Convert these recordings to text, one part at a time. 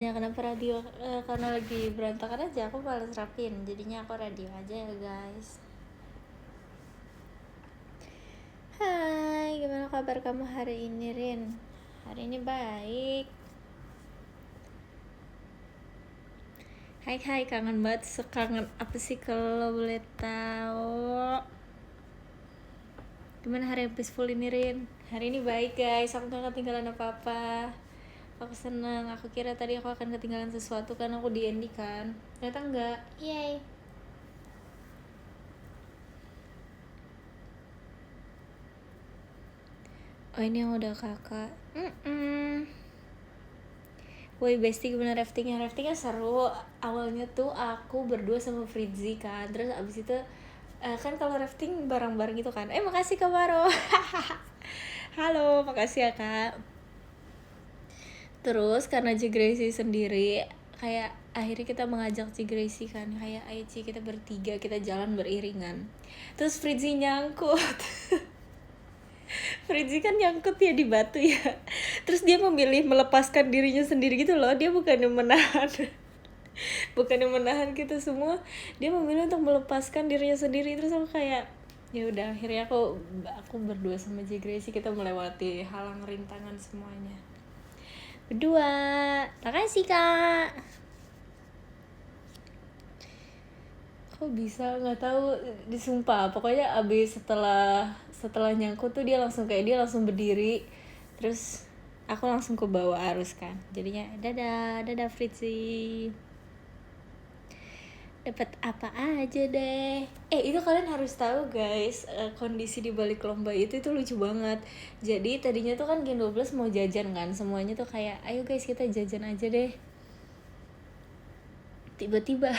Ya kenapa radio? Karena lagi berantakan aja, aku males rapin, jadinya aku radio aja ya guys. Hai, gimana kabar kamu hari ini, Rin? Hari ini baik. Hai, kangen banget. Sekangen apa sih kalau boleh tahu? Gimana hari yang peaceful ini, Rin? Hari ini baik guys, aku gak ketinggalan apa-apa. Aku senang, aku kira tadi aku akan ketinggalan sesuatu karena aku di Endi kan. Ternyata enggak, yay. Oh ini yang udah kakak. Woi bestie, gimana raftingnya? Raftingnya seru. Awalnya tuh aku berdua sama Fritzi kan. Terus abis itu kan kalau rafting bareng-bareng gitu kan. Makasih Kak Baro. Halo, makasih ya Kak. Terus karena Ci Gracie sendiri, kayak akhirnya kita mengajak Ci Gracie kan, kayak ayo Ci kita bertiga, kita jalan beriringan. Terus Fritzi nyangkut. Fritzi kan nyangkut ya di batu ya. Terus dia memilih melepaskan dirinya sendiri gitu loh. Dia bukannya menahan kita semua, dia memilih untuk melepaskan dirinya sendiri. Terus aku kayak ya udah, akhirnya aku berdua sama J Gracie kita melewati halang rintangan semuanya berdua. Makasih Kak. Kok bisa nggak tahu, disumpah pokoknya abis setelah nyangkut tuh dia langsung berdiri, terus aku langsung ke bawah arus kan, jadinya dadah Fritzi. Dapat apa aja deh. Itu kalian harus tahu guys, kondisi di balik lomba itu lucu banget. Jadi tadinya tuh kan Gen 12 mau jajan kan, semuanya tuh kayak ayo guys kita jajan aja deh. Tiba-tiba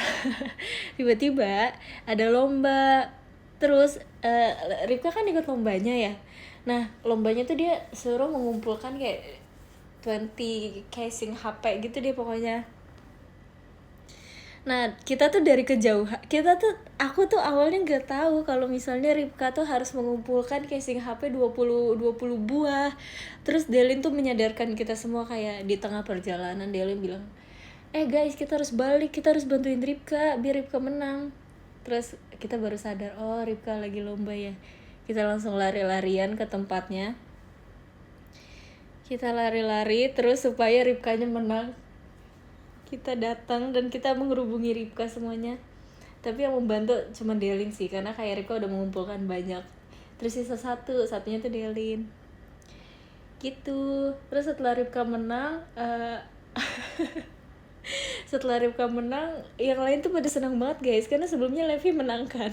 ada lomba. Terus Ripka kan ikut lombanya ya. Nah lombanya tuh dia suruh mengumpulkan kayak 20 casing HP gitu deh pokoknya. Nah kita tuh dari kejauhan, aku tuh awalnya nggak tahu kalau misalnya Ripka tuh harus mengumpulkan casing HP 20 buah. Terus Delin tuh menyadarkan kita semua kayak di tengah perjalanan. Delin bilang, guys kita harus balik, kita harus bantuin Ripka biar Ripka menang. Terus kita baru sadar, oh Ripka lagi lomba ya. Kita langsung lari-larian ke tempatnya. Kita lari-lari terus supaya Ripkanya menang. Kita datang dan kita menghubungi Ripka semuanya. Tapi yang membantu cuma Delin sih, karena kayak Ripka udah mengumpulkan banyak. Terus sisa satunya tuh Delin. Gitu. Terus setelah Ripka menang, yang lain tuh pada senang banget guys, karena sebelumnya Levi menang kan.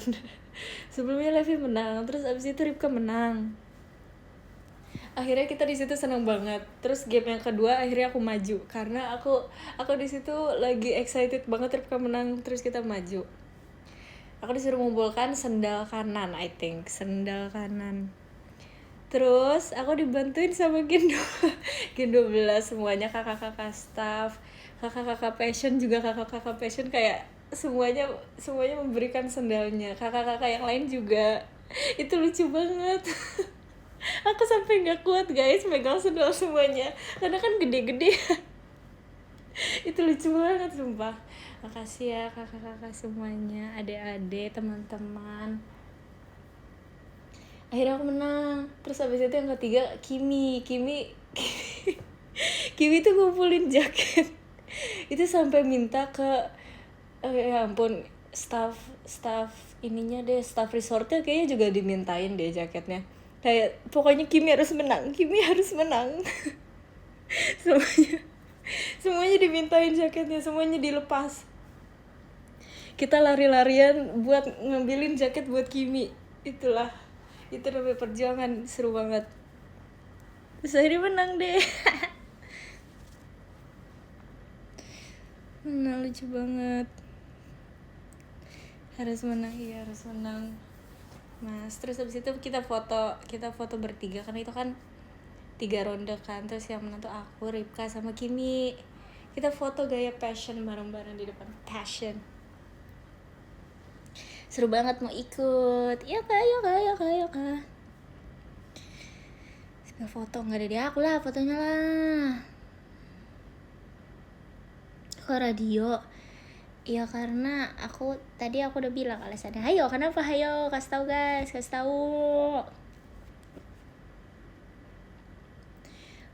Terus abis itu Ripka menang. Akhirnya kita di situ senang banget. Terus game yang kedua akhirnya aku maju karena aku di situ lagi excited banget Ripka menang. Terus kita maju. Aku disuruh mengumpulkan sendal kanan, sendal kanan. Terus aku dibantuin sama Gen 12 semuanya, kakak-kakak staff, kakak-kakak passion juga, kakak-kakak passion kayak semuanya memberikan sendalnya. Kakak-kakak yang lain juga. Itu lucu banget. Aku sampai nggak kuat guys megang sendal semuanya karena kan gede-gede. Itu lucu banget sumpah. Makasih ya kakak-kakak semuanya, adik-adik, teman-teman. Akhirnya aku menang. Terus habis itu yang ketiga Kimi tuh ngumpulin jaket. Itu sampai minta ke ya ampun, staff ininya deh, staff resortnya kayaknya juga dimintain deh jaketnya. Kayak pokoknya Kimi harus menang. semuanya dimintain jaketnya, semuanya dilepas. Kita lari-larian buat ngambilin jaket buat Kimi. Itu namanya perjuangan, seru banget. Terus akhirnya menang deh. Menang, lucu banget. Harus menang Mas. Terus habis itu kita foto bertiga, karena itu kan 3 ronde kan. Terus yang menang tuh aku, Ripka, sama Kimi. Kita foto gaya passion bareng-bareng di depan passion. Seru banget, mau ikut? Yuk kak. Foto nggak ada di aku lah fotonya lah. Kok radio? Ya karena tadi aku udah bilang alasannya. Hayo, kenapa? Hayo, kasih tahu guys, kasih tahu.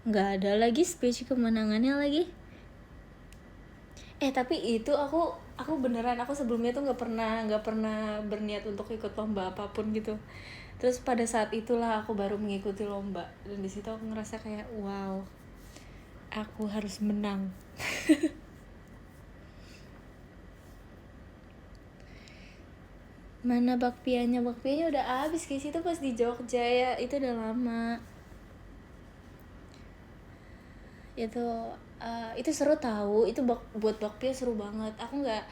Nggak ada lagi speech kemenangannya lagi. Tapi itu aku beneran, aku sebelumnya tuh nggak pernah berniat untuk ikut lomba apapun gitu. Terus pada saat itulah aku baru mengikuti lomba, dan di situ aku ngerasa kayak wow, aku harus menang. Mana bakpianya udah habis guys, itu pas di Jogja ya, itu udah lama. Itu seru tahu, itu buat bakpia seru banget. Aku nggak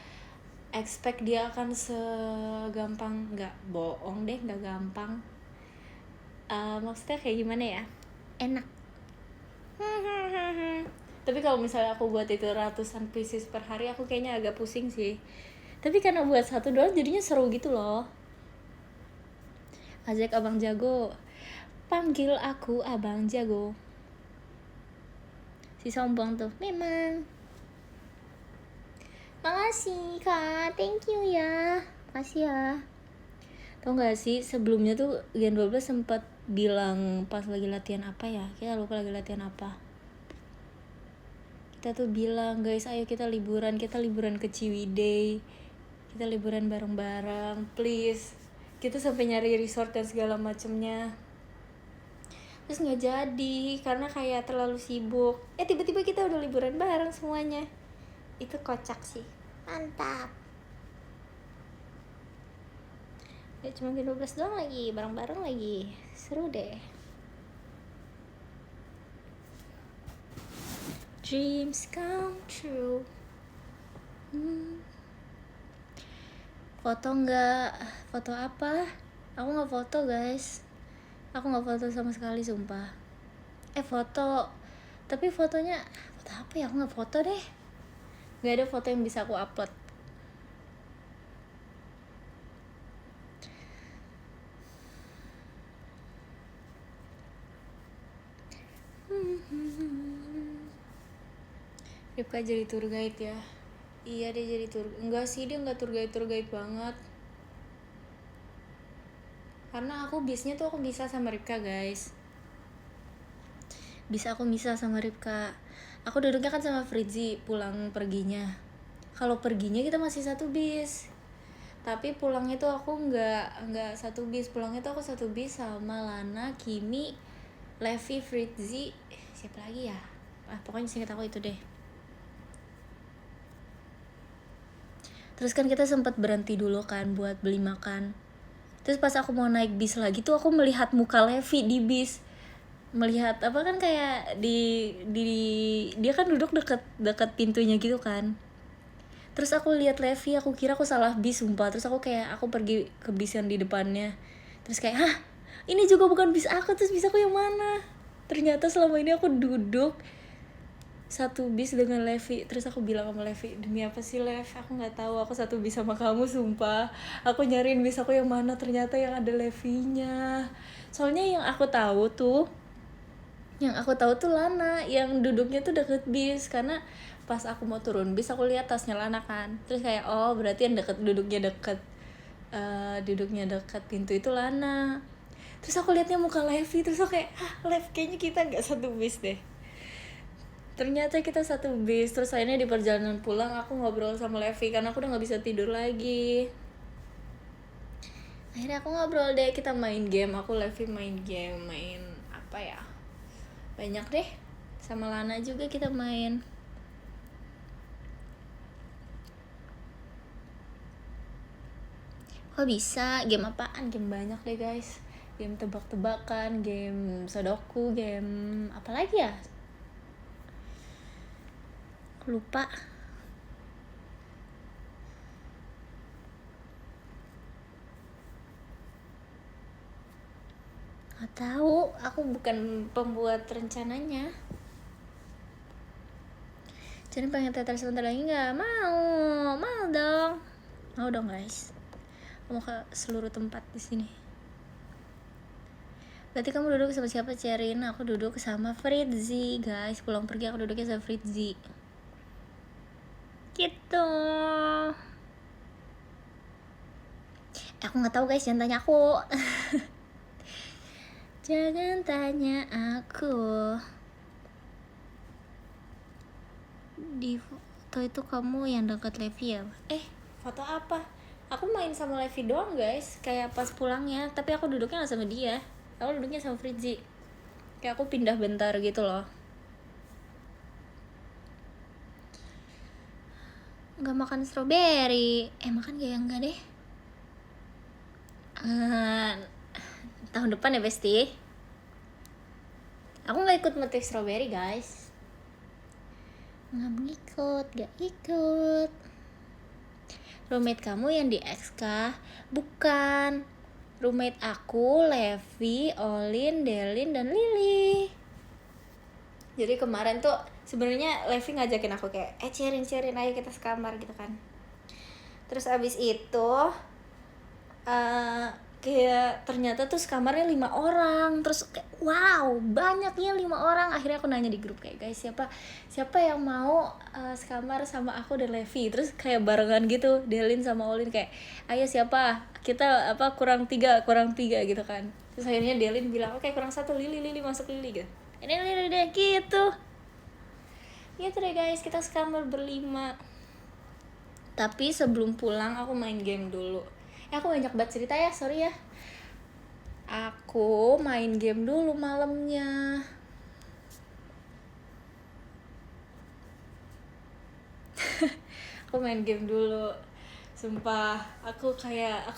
expect dia akan segampang, nggak bohong deh, nggak gampang. Maksudnya kayak gimana ya, enak. Tapi kalau misalnya aku buat itu ratusan pieces per hari, aku kayaknya agak pusing sih. Tapi karena buat satu doang jadinya seru gitu loh. Ajak Abang Jago, panggil aku Abang Jago. Si sombong tuh, memang. Makasih kak, thank you ya. Makasih ya. Tau gak sih, sebelumnya tuh Gen 12 sempat bilang pas lagi latihan apa ya, kita lupa lagi latihan apa. Kita tuh bilang, guys ayo kita liburan ke Ciwidey, kita liburan bareng-bareng, please. Kita sampai nyari resort dan segala macemnya. Terus nggak jadi karena kayak terlalu sibuk. Tiba-tiba kita udah liburan bareng semuanya. Itu kocak sih. Mantap. Ya cuma Gen 12 doang lagi, bareng-bareng lagi. Seru deh. Dreams come true. Foto nggak? Foto apa? Aku nggak foto guys. Aku nggak foto sama sekali sumpah. Foto. Tapi fotonya foto apa ya? Aku nggak foto deh. Nggak ada foto yang bisa aku upload. Ripka jadi tour guide ya. Iya dia jadi tour. Enggak sih, dia nggak tour guide banget. Karena aku bisnya tuh aku bisa sama Ripka guys. Aku bisa sama Ripka. Aku duduknya kan sama Fritzi pulang perginya. Kalau perginya kita masih satu bis. Tapi pulangnya tuh aku nggak satu bis. Pulangnya tuh aku satu bis sama Lana, Kimi, Levi, Fritzi, siapa lagi ya? Pokoknya singkat aku itu deh. Terus kan kita sempat berhenti dulu kan buat beli makan. Terus pas aku mau naik bis lagi tuh aku melihat muka Levi di bis. Melihat apa kan kayak di dia kan duduk deket pintunya gitu kan. Terus aku lihat Levi, aku kira aku salah bis sumpah. Terus aku pergi ke bis yang di depannya. Terus kayak, hah, ini juga bukan bis aku, terus bis aku yang mana? Ternyata selama ini aku duduk satu bis dengan Levi. Terus aku bilang sama Levi, demi apa sih Lev, aku nggak tahu, aku satu bis sama kamu sumpah. Aku nyariin bis aku yang mana, ternyata yang ada Levinya. Soalnya yang aku tahu tuh Lana yang duduknya tuh deket bis. Karena pas aku mau turun bis aku lihat tasnya Lana kan. Terus kayak oh berarti yang duduknya deket pintu itu Lana. Terus aku liatnya muka Levi, terus aku kayak Lev kayaknya kita nggak satu bis deh. Ternyata kita satu bis. Terus akhirnya di perjalanan pulang aku ngobrol sama Levi karena aku udah nggak bisa tidur lagi. Akhirnya aku ngobrol deh, kita main game. Aku Levi main game, main apa ya? Banyak deh. Sama Lana juga kita main. Kok bisa? Game apaan? Game banyak deh guys. Game tebak-tebakan, game Sudoku, game apa lagi ya? Lupa. Gak tahu, aku bukan pembuat rencananya. Jadi pengen teater sebentar lagi nggak? Mau dong guys. Mau ke seluruh tempat di sini. Berarti kamu duduk sama siapa, Cerin? Aku duduk sama Fritzi guys. Pulang pergi aku duduknya sama Fritzi. Gitu. Aku nggak tahu guys, jangan tanya aku. Jangan tanya aku. Di foto itu kamu yang dekat Levi ya? Foto apa? Aku main sama Levi doang guys, kayak pas pulangnya. Tapi aku duduknya nggak sama dia. Aku duduknya sama Fritzi. Kayak aku pindah bentar gitu loh. Nggak makan strawberry. Makan gak ya? Enggak deh. Tahun depan ya Besti. Aku nggak ikut metik strawberry guys. Nggak ikut. Roommate kamu yang di X kah? Bukan. Roommate aku Levi, Olin, Delin, dan Lily. Jadi kemarin tuh sebenarnya Levi ngajakin aku kayak sharing ayo kita sekamar gitu kan. Terus abis itu kayak ternyata tuh sekamarnya 5 orang. Terus kayak wow banyaknya 5 orang. Akhirnya aku nanya di grup kayak guys siapa yang mau sekamar sama aku dan Levi. Terus kayak barengan gitu Delin sama Olin kayak ayo siapa, kita kurang tiga gitu kan. Terus akhirnya Delin bilang oke, kurang 1, Lily masuk Lily gitu. Ini Lily deh gitu deh guys, kita sekamar berlima. Tapi sebelum pulang aku main game dulu. Aku banyak banget cerita ya, sorry ya. Aku main game dulu malamnya. Aku main game dulu. Sumpah, aku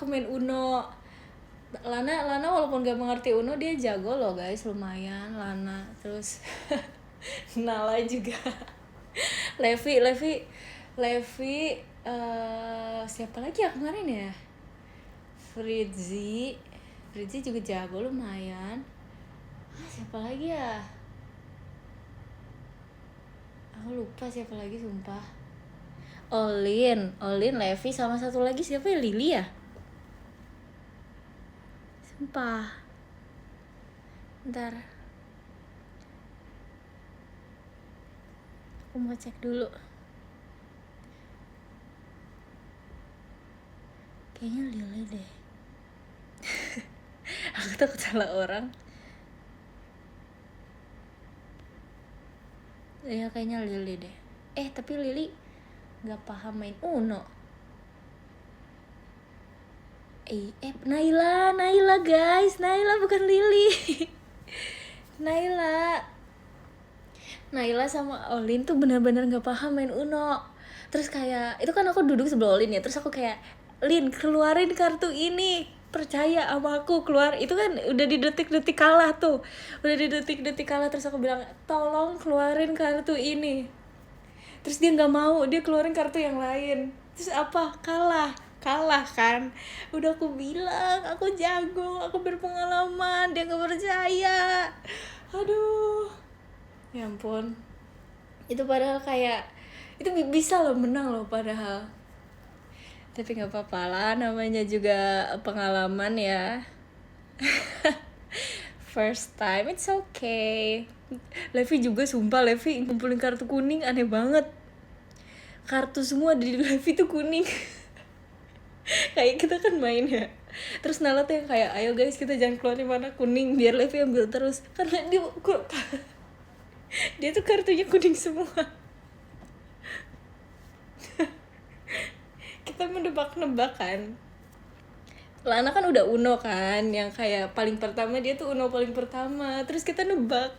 main Uno. Lana walaupun gak mengerti Uno, dia jago loh guys, lumayan Lana. Terus Nala juga. Levi siapa lagi ya kemarin ya? Fritzi juga jago lumayan. Siapa lagi ya? Aku lupa siapa lagi sumpah. Olin, Levi sama satu lagi siapa ya? Lily ya? Sumpah. Bentar. Aku mau cek dulu. Kayaknya Lily deh. Aku takut salah orang. Ya kayaknya Lily deh. Tapi Lily gak paham main Uno. Naila guys, Naila bukan Lily. Naila sama Olin tuh benar-benar gak paham main Uno. Terus kayak itu kan aku duduk sebelah Olin ya. Terus aku kayak, Lin keluarin kartu ini, percaya sama aku, keluar. Itu kan udah di detik-detik kalah tuh. Terus aku bilang tolong keluarin kartu ini. Terus dia gak mau, dia keluarin kartu yang lain. Terus kalah kan. Udah aku bilang aku jago, aku berpengalaman, dia gak percaya. Aduh, ya ampun. Itu padahal kayak itu bisa loh menang loh padahal. Tapi gak apa-apa lah, namanya juga pengalaman ya. First time, it's okay. Levi juga sumpah, Levi ngumpulin kartu kuning aneh banget. Kartu semua di Levi tuh kuning. Kayak kita kan main ya. Terus Nala tuh yang kayak ayo guys kita jangan keluar mana kuning biar Levi ambil terus. Karena dia tuh kartunya kuning semua. Kita menebak-nebak kan. Lana kan udah Uno kan, yang kayak paling pertama dia tuh Uno paling pertama. Terus kita nebak.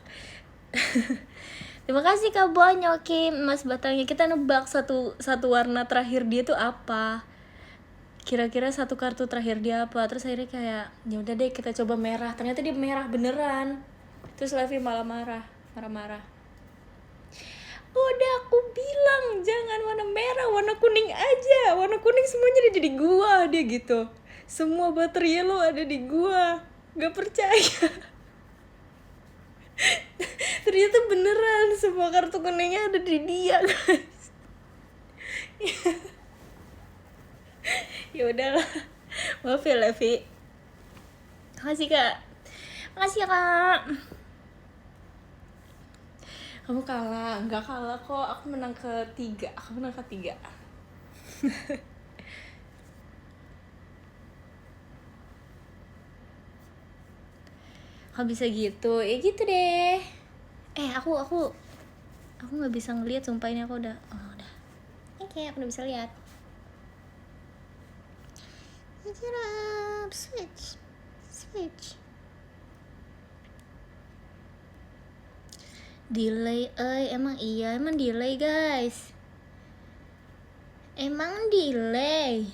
Terima kasih Kak Boy nyoki emas batangnya. Kita nebak satu warna terakhir dia tuh apa. Kira-kira satu kartu terakhir dia apa. Terus akhirnya kayak ya udah deh kita coba merah. Ternyata dia merah beneran. Terus Levi malah marah-marah. Udah aku bilang jangan warna merah, warna kuning aja. Warna kuning semuanya ada di gua, dia gitu. Semua baterai lo ada di gua. Gak percaya. Ternyata beneran semua kartu kuningnya ada di dia, guys. Ya udahlah. Maaf ya Levi. Makasih Kak. Makasih ya Kak. Kamu kalah, enggak kalah kok. Aku menang ketiga. Kok bisa gitu? Ya gitu deh. Aku nggak bisa ngeliat, sumpah ini aku udah. Oke, aku udah bisa lihat. Switch. Delay, emang delay guys. Emang delay.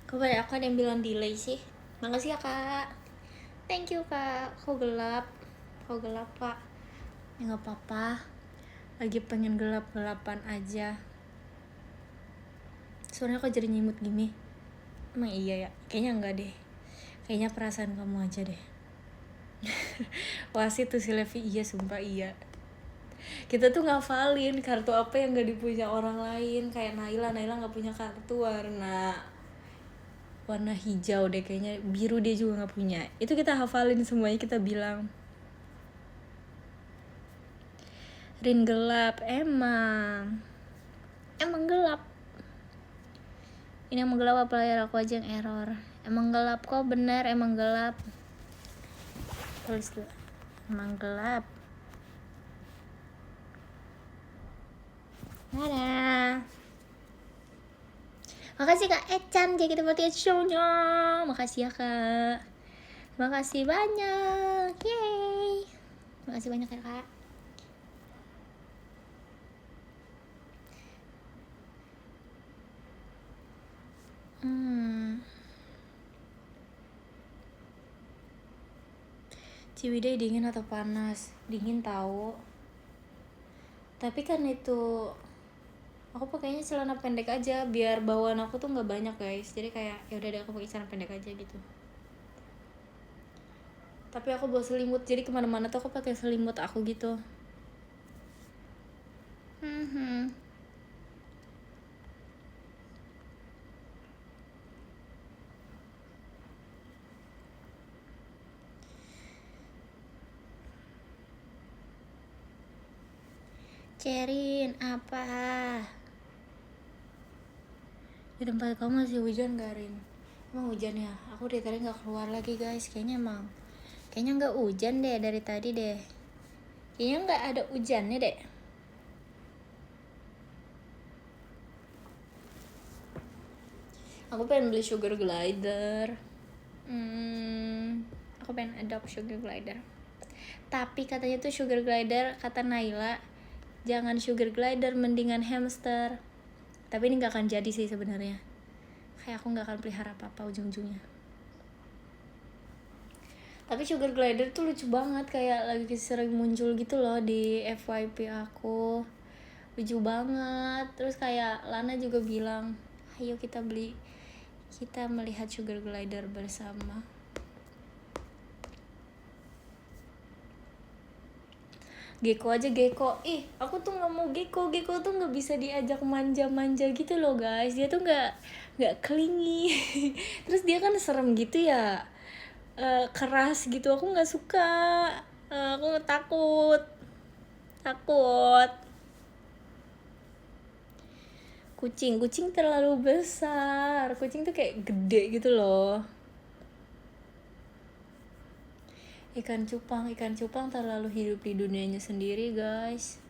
Kok pada aku ada yang bilang delay sih? Makasih ya kak. Thank you kak. Kok gelap pak. Ya nggak apa-apa. Lagi pengen gelap-gelapan aja. Suaranya kok jadi nyimut gini? Emang iya ya? Kayaknya enggak deh. Kayaknya perasaan kamu aja deh. Wah sih tuh si Levi, iya sumpah iya. Kita tuh ngafalin kartu apa yang gak dipunya orang lain. Kayak Naila gak punya kartu warna hijau deh kayaknya, biru dia juga gak punya. Itu kita hafalin semuanya, kita bilang Rin gelap, emang gelap. Ini emang gelap apa layar aku aja yang error? Emang gelap kok, bener emang gelap. Tulis dulu, emang gelap. Dadah. Makasih Kak Echan, kayak gitu berarti show-nya. Makasih ya Kak. Makasih banyak. Yeay. Makasih banyak ya Kak. Ciwidey dingin atau panas? Dingin tahu. Tapi kan itu aku pakainya celana pendek aja biar bawaan aku tuh nggak banyak guys. Jadi kayak ya udah deh aku pakai celana pendek aja gitu. Tapi aku bawa selimut, jadi kemana-mana tuh aku pakai selimut aku gitu. Cerin, apa? Di tempat kamu masih hujan gak, Rin? Emang hujan ya? Aku dari tadi gak keluar lagi guys. Kayaknya gak hujan deh dari tadi deh. Kayaknya gak ada hujannya deh. Aku pengen beli sugar glider. Aku pengen adopt sugar glider. Tapi katanya tuh sugar glider, kata Naila, jangan sugar glider, mendingan hamster. Tapi ini gak akan jadi sih sebenarnya. Kayak aku gak akan pelihara apa-apa ujung-ujungnya. Tapi sugar glider tuh lucu banget, kayak lagi sering muncul gitu loh di FYP aku. Lucu banget. Terus kayak Lana juga bilang, ayo kita melihat sugar glider bersama. Gecko aja Gecko. Aku tuh nggak mau Gecko. Gecko tuh nggak bisa diajak manja-manja gitu loh guys. Dia tuh nggak clingy. Terus dia kan serem gitu ya. Keras gitu. Aku nggak suka. Aku takut. Kucing terlalu besar. Kucing tuh kayak gede gitu loh. Ikan cupang terlalu hidup di dunianya sendiri guys.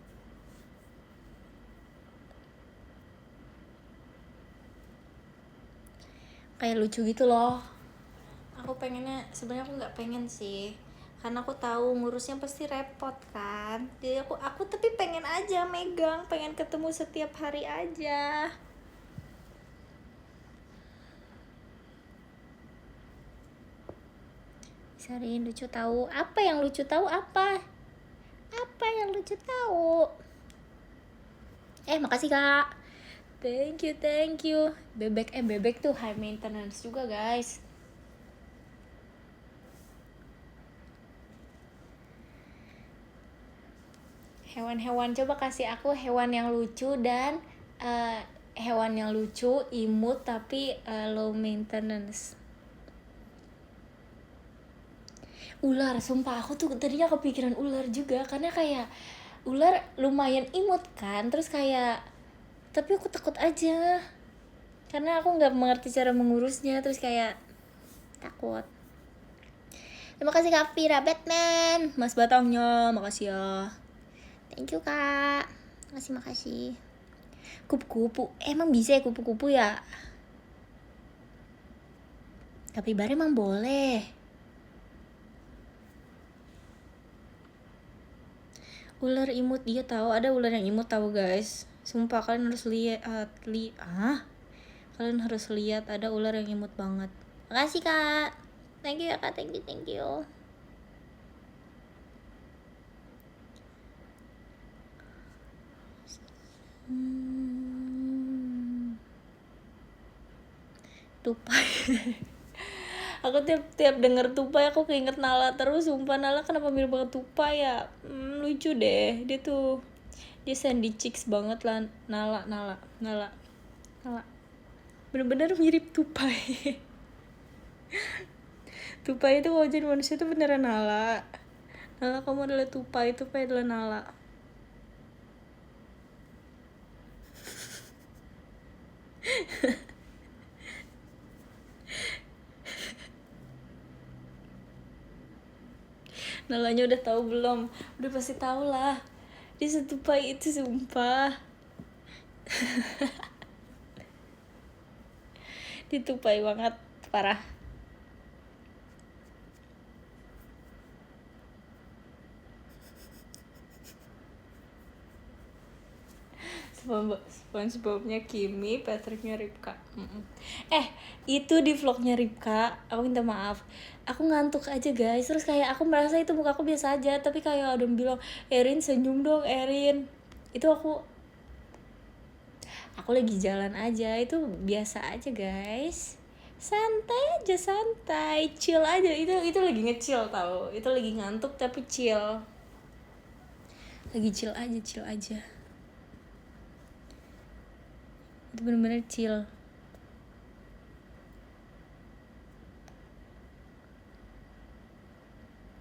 Kayak lucu gitu loh. Aku pengennya, sebenarnya aku nggak pengen sih, karena aku tahu ngurusnya pasti repot kan. Jadi aku tapi pengen aja megang, pengen ketemu setiap hari aja. Sarin lucu tahu apa yang lucu tahu apa yang lucu tahu. Makasih kak, thank you. Bebek tuh high maintenance juga guys. Hewan-hewan, coba kasih aku hewan yang lucu dan hewan yang lucu, imut tapi low maintenance. Ular, sumpah aku tuh tadinya kepikiran ular juga, karena kayak ular lumayan imut kan, terus kayak tapi aku takut aja karena aku nggak mengerti cara mengurusnya, terus kayak takut. Terima kasih Kak Vira Batman, Mas Batangnya, makasih ya. Thank you Kak, makasih. Kupu-kupu, emang bisa ya kupu-kupu ya? Kapibara emang boleh. Ular imut, dia tahu ada ular yang imut tahu guys. Sumpah kalian harus kalian harus lihat, ada ular yang imut banget. Makasih Kak. Thank you ya Kak, thank you. Tupai. Aku tiap denger tupai aku keinget Nala terus, sumpah. Nala kenapa mirip banget tupai ya? Lucu deh dia tuh, dia sandy cheeks banget lah. Nala bener-bener mirip tupai. Tupai itu kalau jadi manusia itu beneran Nala. Kamu adalah tupai adalah Nala. Nalanya udah tahu belum? Udah pasti tahu lah. Dia setupai itu sumpah. Ditupai banget, parah. SpongeBobnya Kimi, Patricknya Ripka. Itu di vlognya Ripka, aku minta maaf, aku ngantuk aja guys, terus kayak aku merasa itu muka aku biasa aja, tapi kayak ada yang bilang, Erin senyum dong Erin. Itu aku lagi jalan aja, itu biasa aja guys, santai, chill aja. Itu lagi nge-chill tau, itu lagi ngantuk tapi chill, lagi chill aja. Itu bener-bener chill.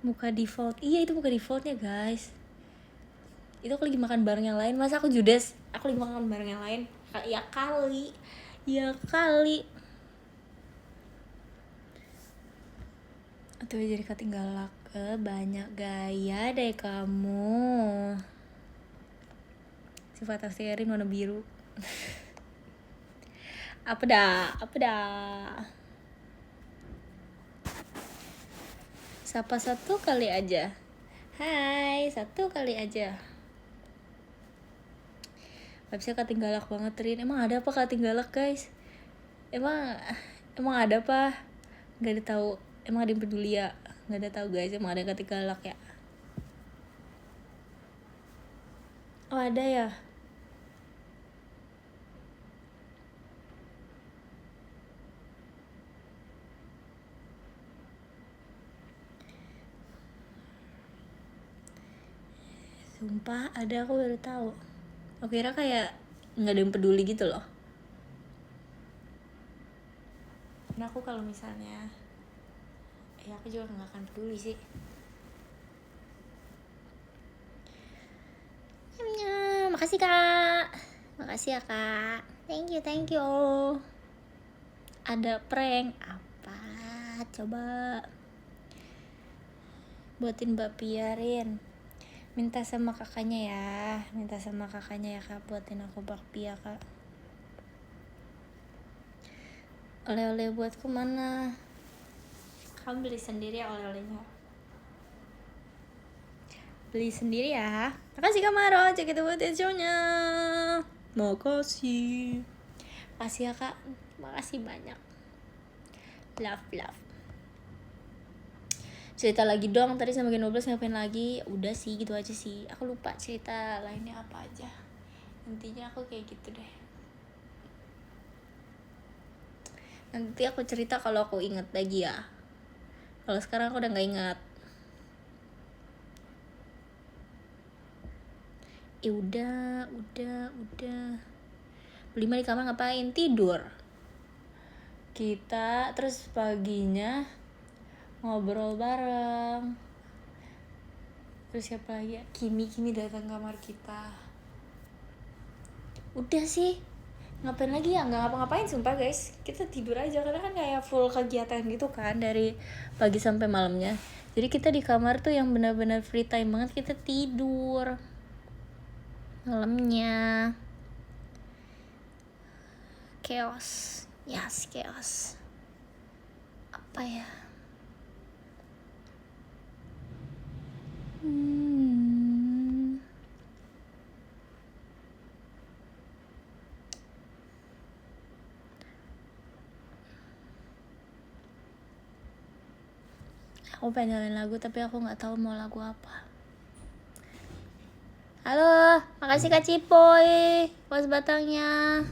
Muka default, iya itu muka defaultnya guys. Itu aku lagi makan bareng yang lain, masa aku judes? Aku lagi makan bareng yang lain. Ya kali. Atau jadi ketinggalak, banyak gaya deh kamu. Sifat asli Erin warna biru. Apa dah? Sapa satu kali aja. Hai, satu kali aja. Gak bisa ketinggalak banget Rin. Emang ada apa ketinggalak guys? Emang ada apa? Gak ada tahu. Emang ada yang peduli ya? Gak ada tahu guys. Emang ada yang ketinggalak ya? Oh ada ya? Sumpah ada, aku baru tahu. Aku kira kayak nggak ada yang peduli gitu loh. Nah aku kalau misalnya, ya aku juga nggak akan peduli sih. Makasih kak, makasih ya kak. Thank you. Ada prank apa? Coba buatin Mbak Piarin. Minta sama kakaknya ya kak, buatin aku bakpia kak. Oleh-oleh buatku mana? Kamu beli sendiri ya oleh-olehnya? Beli sendiri ya. Makasih Kak Maro, cek itu buat shownya. Makasih ya kak, makasih banyak. Love. Cerita lagi dong, tadi sampai 12 ngapain lagi? Udah sih, gitu aja sih. Aku lupa cerita lainnya apa aja. Intinya aku kayak gitu deh. Nanti aku cerita kalau aku inget lagi ya. Kalau sekarang aku udah gak ingat. Udah. Beli di kamar ngapain? Tidur. Kita terus paginya ngobrol bareng. Terus siapa lagi ya? Kimi datang kamar kita. Udah sih, ngapain lagi ya? Nggak ngapa-ngapain sumpah guys, kita tidur aja karena kan kayak full kegiatan gitu kan dari pagi sampai malamnya. Jadi kita di kamar tuh yang benar-benar free time banget, kita tidur malamnya. Chaos, yes, chaos. Apa ya? Aku pengen nyalain lagu tapi aku nggak tahu mau lagu apa. Halo, makasih Kak Cipoy, was batangnya.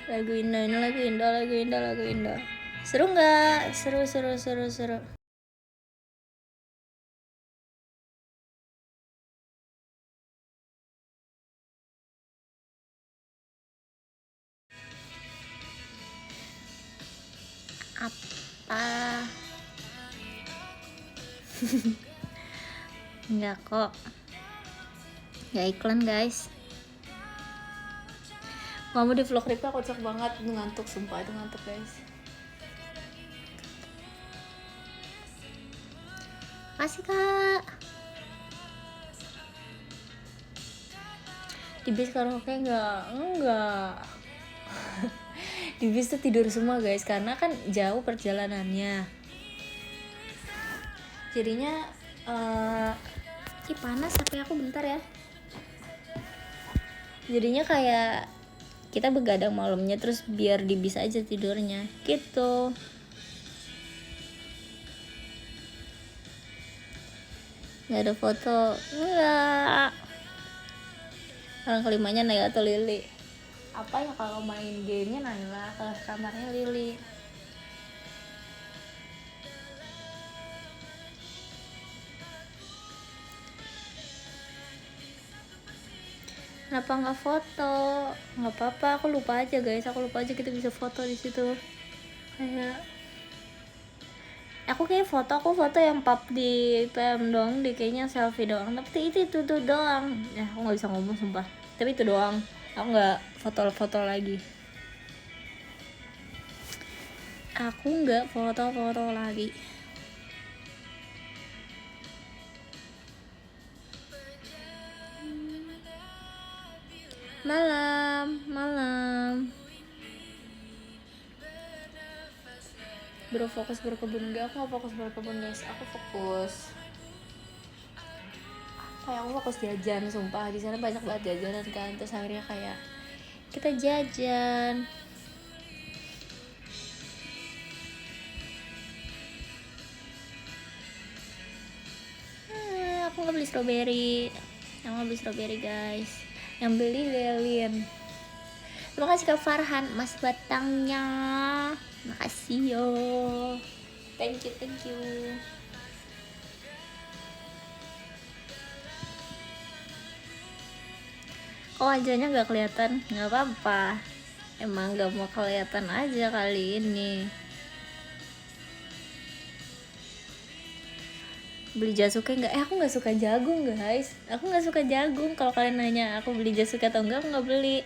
Lagu Indo, ini lagu Indo. Seru nggak? Seru. Apa? Enggak kok. Nggak iklan guys. Kamu di vlog Rika kocak banget, itu ngantuk sumpah, itu ngantuk guys. Makasih Kak. Di bis karaoke enggak. Di bis tuh tidur semua guys, karena kan jauh perjalanannya. Jadinya panas HP aku bentar ya. Jadinya kayak kita begadang malamnya terus biar di bis aja tidurnya gitu. Nggak ada foto, enggak. Orang kelimanya Naila atau Lili? Apa ya, kalau main gamenya Naila, kalau kamarnya Lili. Kenapa nggak foto? Nggak apa-apa, aku lupa aja guys, kita bisa foto di situ. Kayak aku foto yang pap di PM doang, di kayaknya selfie doang, tapi itu tuh doang ya. Aku nggak bisa ngomong sumpah, tapi itu doang, aku nggak foto lagi. Malam fokus berkebun. Enggak, aku nggak fokus berkebun guys, aku fokus jajan. Sumpah di sana banyak banget jajanan kan, terus akhirnya kayak kita jajan. Aku nggak beli strawberry guys, yang beli Lelin. Terima kasih Kak Farhan, mas batangnya, makasih yo, thank you. Oh, wajahnya nggak kelihatan, nggak apa-apa, emang nggak mau kelihatan aja kali ini. Beli jasuke nggak? Aku nggak suka jagung guys, kalau kalian nanya aku beli jasuke atau enggak, aku nggak beli.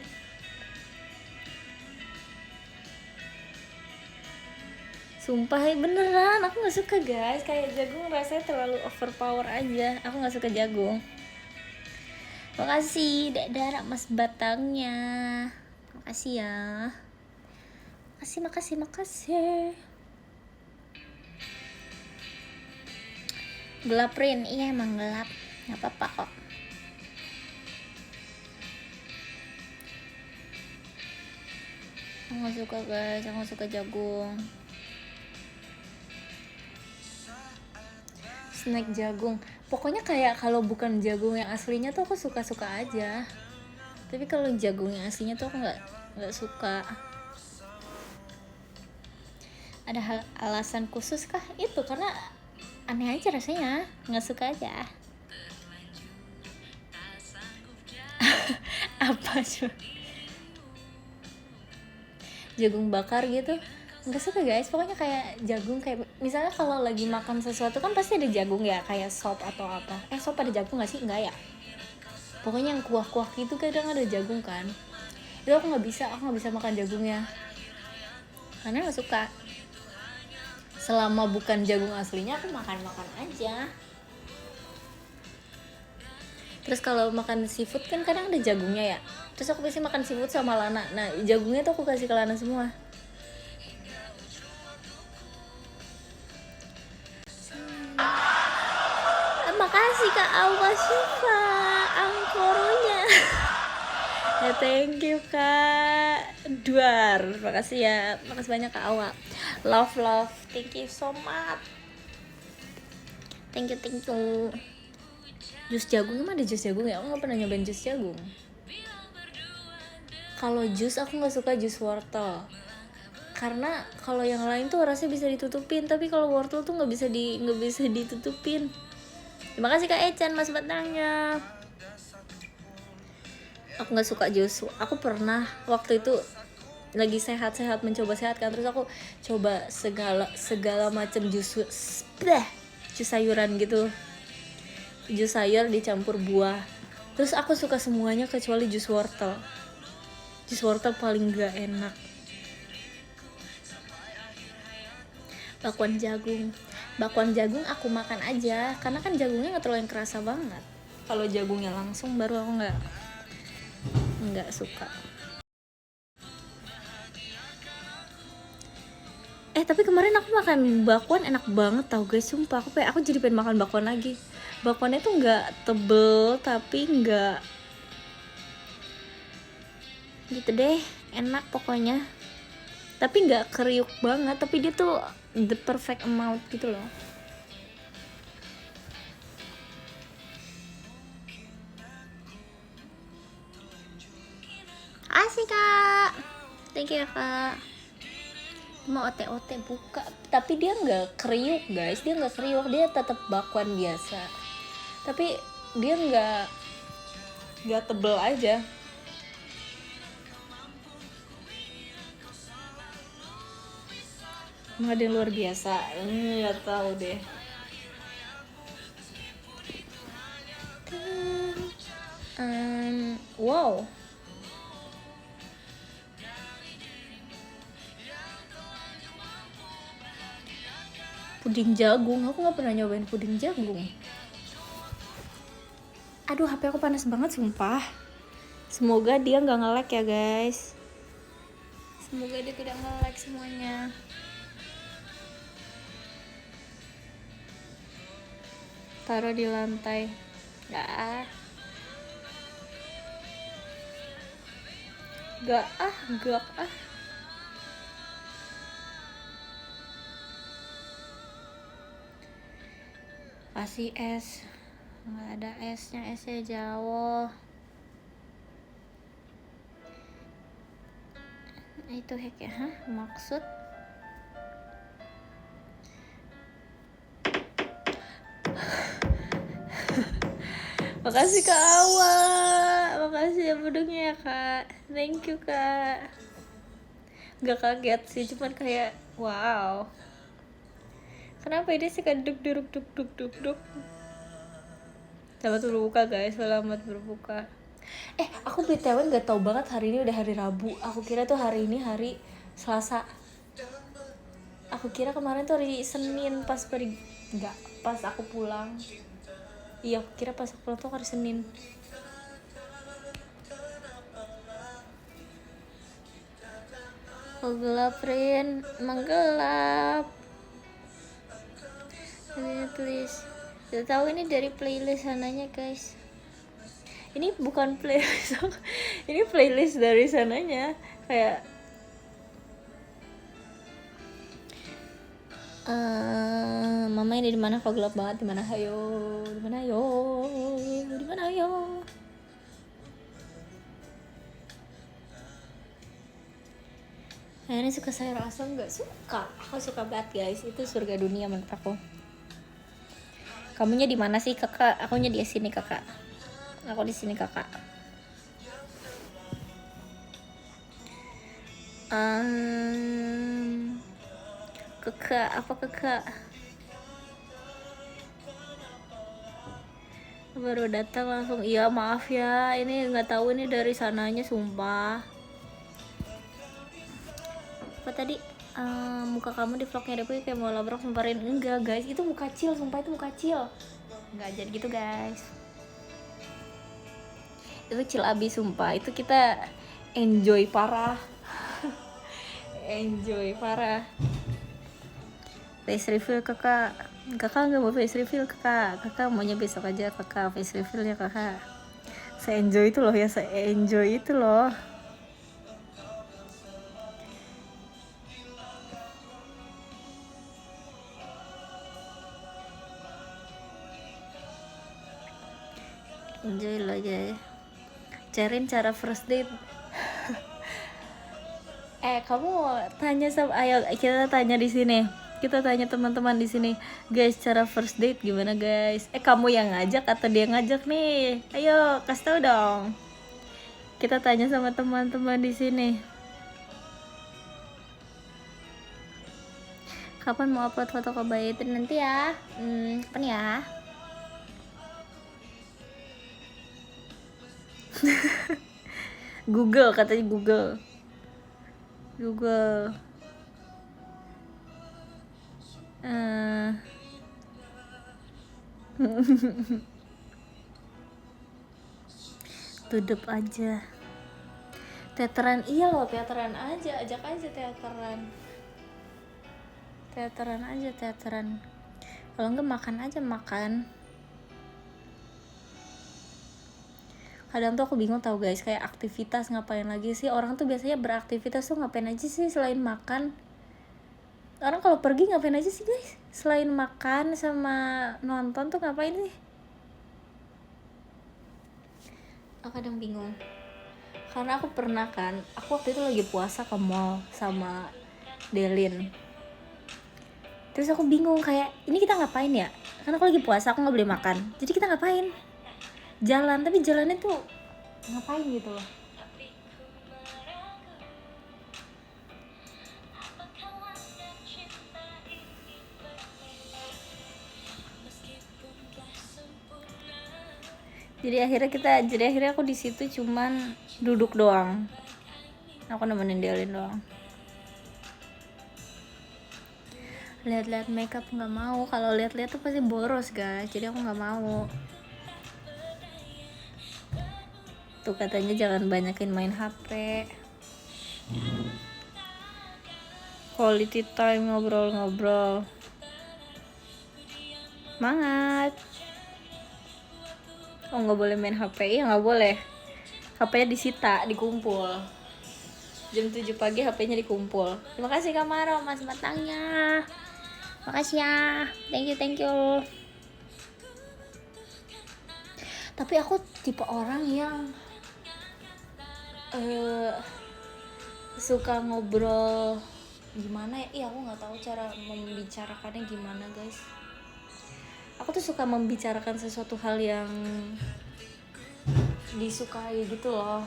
Sumpah beneran, aku nggak suka guys, kayak jagung rasanya terlalu overpower aja, aku nggak suka jagung. Makasih Dara mas batangnya, makasih ya, makasih. Gelap Rin, iya emang gelap, nggak apa-apa kok. Aku nggak suka guys, aku nggak suka jagung. Snack jagung, pokoknya kayak kalau bukan jagung yang aslinya tuh aku suka aja, tapi kalau jagung yang aslinya tuh aku nggak suka. Ada alasan khusus kah? Itu karena aneh aja rasanya, nggak suka aja. apa coba? Jagung bakar gitu nggak suka guys. Pokoknya kayak jagung, kayak misalnya kalau lagi makan sesuatu kan pasti ada jagung ya, kayak sop atau apa. Sop ada jagung nggak sih? Nggak ya, pokoknya yang kuah-kuah gitu kadang ada jagung kan. Itu aku nggak bisa makan jagungnya karena nggak suka. Selama bukan jagung aslinya aku makan aja. Terus kalau makan seafood kan kadang ada jagungnya ya, terus aku biasanya makan seafood sama Lana. Nah jagungnya tuh aku kasih ke Lana semua. Makasih Kak Awa Syifa angkoronya. Ya thank you Kak Duar, makasih ya, makasih banyak Kak Awa. Love, thank you so much. Thank you. Jus jagung, emang ada jus jagung ya? Aku nggak pernah nyobain jus jagung. Kalau jus aku nggak suka jus wortel, karena kalau yang lain tuh rasanya bisa ditutupin, tapi kalau wortel tuh nggak bisa ditutupin. Terima kasih Kak Echan mas batangnya. Aku nggak suka jus. Aku pernah waktu itu lagi sehat mencoba sehat kan, terus aku coba segala macam jus sayuran gitu, jus sayur dicampur buah, terus aku suka semuanya kecuali jus wortel. Jus wortel paling gak enak. Bakwan jagung aku makan aja karena kan jagungnya nggak terlalu yang kerasa banget. Kalau jagungnya langsung baru aku nggak suka. Tapi kemarin aku makan bakwan enak banget tau guys, sumpah. Aku jadi pengen makan bakwan lagi. Bakwannya tuh nggak tebel tapi nggak gitu deh, enak pokoknya. Tapi nggak kriuk banget, tapi dia tuh the perfect amount gitu loh. Asik Kak, thank you ya Kak. Mau ote buka, tapi dia nggak kriuk guys, dia tetap bakwan biasa, tapi dia nggak tebel aja. Emang ada yang luar biasa, nggak tahu deh. Wow, puding jagung, aku nggak pernah nyobain puding jagung. Aduh, HP aku panas banget sumpah. Semoga dia nggak nge-lag ya guys. Semoga dia tidak nge-lag semuanya. Taruh di lantai. Gak ah. Kasih es. Nggak ada esnya jauh. Itu hack ya, maksud makasih Kak Awa, makasih ya budungnya ya Kak, thank you Kak. Gak kaget sih, cuman kayak wow, kenapa ini sih kan duk. Selamat berbuka guys, selamat berbuka. Aku BTW gak tahu banget hari ini udah hari Rabu. Aku kira tuh hari ini hari Selasa. Aku kira kemarin tuh hari Senin pas aku pulang. Iya, aku kira pas aku pulang tuh hari Senin. Oh gelap Rin, emang gelap. Please. Tidak tahu ini dari playlist sananya guys. Ini bukan playlist, ini playlist dari sananya kayak mama ini di mana kok gelap banget, di mana ayo. Ini suka sayur asam nggak? Suka, aku suka banget guys, itu surga dunia menurut aku. Kamunya di mana sih kakak? Akunya di sini kakak. Aku di sini kakak. Kakak, apa kakak? Baru datang langsung, iya maaf ya, ini nggak tahu ini dari sananya, sumpah. Apa tadi? Muka kamu di vlognya Depo kayak mau labrak sumpahin. Enggak guys, itu muka kecil, sumpah itu muka kecil. Nggak jadi gitu guys. Itu kecil abis sumpah, itu kita enjoy parah. Enjoy parah. Face reveal kakak nggak mau face reveal kakak maunya besok aja kakak face reveal ya kakak. Saya enjoy itu loh ya, saya enjoy itu loh. Enjoy lo aja ya. Cariin cara first date. Kamu tanya sama, ayo kita tanya di sini. Kita tanya teman-teman di sini, guys, cara first date gimana guys? Kamu yang ngajak atau dia ngajak nih? Ayo kasih tahu dong. Kita tanya sama teman-teman di sini. Kapan mau upload foto kebaya itu nanti ya? Kapan ya? Google katanya, Google. Tutup aja. Teateran, iya loh, teateran aja, ajak aja teateran. Kalau enggak makan aja, makan. Kadang tuh aku bingung tau guys, kayak aktivitas ngapain lagi sih orang tuh biasanya beraktivitas tuh ngapain aja sih selain makan. Orang kalau pergi ngapain aja sih guys selain makan sama nonton tuh ngapain sih? Aku kadang bingung karena aku pernah kan, aku waktu itu lagi puasa ke mall sama Delin. Terus aku bingung kayak ini kita ngapain ya, karena aku lagi puasa, aku nggak boleh makan, jadi kita ngapain? Jalan, tapi jalannya tuh ngapain gitu loh. Jadi akhirnya aku di situ cuman duduk doang. Aku nemenin Delin doang. Lihat-lihat makeup nggak mau. Kalau lihat-lihat tuh pasti boros guys. Jadi aku nggak mau. Tuh katanya jangan banyakin main HP. Quality time ngobrol-ngobrol. Semangat. Oh nggak boleh main HP, ya nggak boleh. HP-nya disita, dikumpul. Jam 7 pagi HP-nya dikumpul. Terima kasih Kamaro, mas matangnya. Makasih ya, thank you. Tapi aku tipe orang yang suka ngobrol gimana ya? Iya aku nggak tahu cara membicarakannya gimana guys. Aku tuh suka membicarakan sesuatu hal yang disukai gitu loh.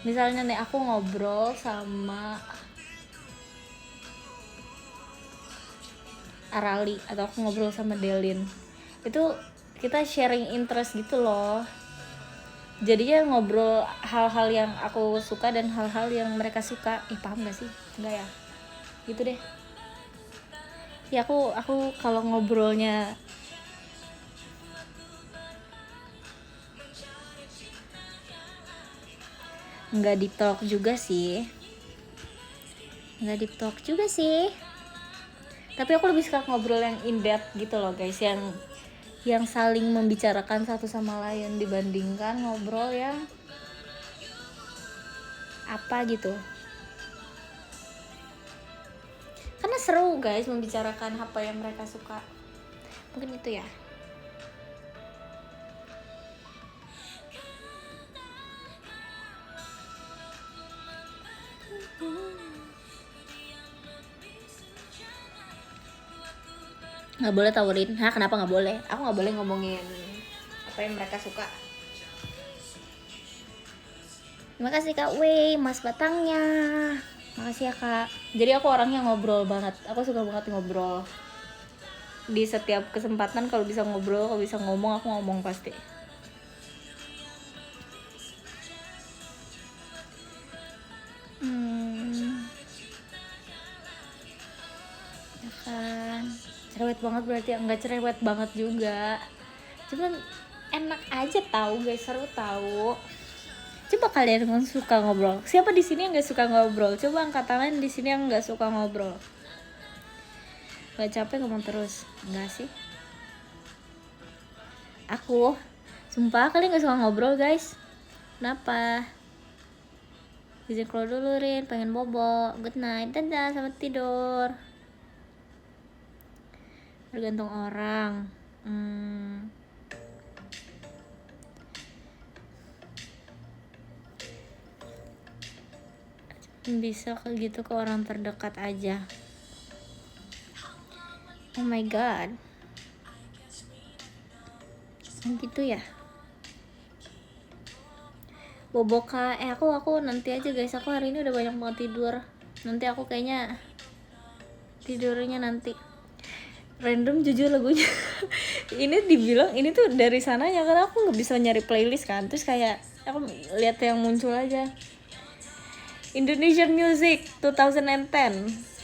Misalnya nih aku ngobrol sama Arali atau aku ngobrol sama Delin, itu kita sharing interest gitu loh. Jadinya ngobrol hal-hal yang aku suka dan hal-hal yang mereka suka. Paham gak sih? Enggak ya? Gitu deh. Ya aku kalau ngobrolnya nggak deep talk juga sih. Tapi aku lebih suka ngobrol yang in depth gitu loh guys, yang saling membicarakan satu sama lain dibandingkan ngobrol yang apa gitu. Karena seru guys membicarakan apa yang mereka suka. Mungkin itu ya. Nggak boleh tawarin. Kenapa nggak boleh? Aku nggak boleh ngomongin apa yang mereka suka. Terima kasih Kak Wei, mas batangnya. Makasih ya kak. Jadi aku orangnya ngobrol banget. Aku suka banget ngobrol. Di setiap kesempatan kalau bisa ngobrol, kalau bisa ngomong, aku ngomong pasti. Ya kan. Cerewet banget berarti, enggak cerewet banget juga. Cuman enak aja tahu guys, seru tahu. Coba kalian yang suka ngobrol. Siapa di sini yang nggak suka ngobrol? Coba angkat tangan di sini yang nggak suka ngobrol. Gak capek ngomong terus? Enggak sih. Aku, sumpah kalian nggak suka ngobrol guys. Kenapa? Izin keluar dulu Rin, pengen bobo. Good night, dadah, selamat tidur. Tergantung orang. Bisa kayak gitu ke orang terdekat aja. Oh my god. Gitu ya. Boboka, aku nanti aja guys. Aku hari ini udah banyak banget tidur. Nanti aku kayaknya tidurnya nanti. Random jujur lagunya. Ini dibilang ini tuh dari sananya karena aku nggak bisa nyari playlist kan. Terus kayak aku lihat yang muncul aja. Indonesian Music 2010.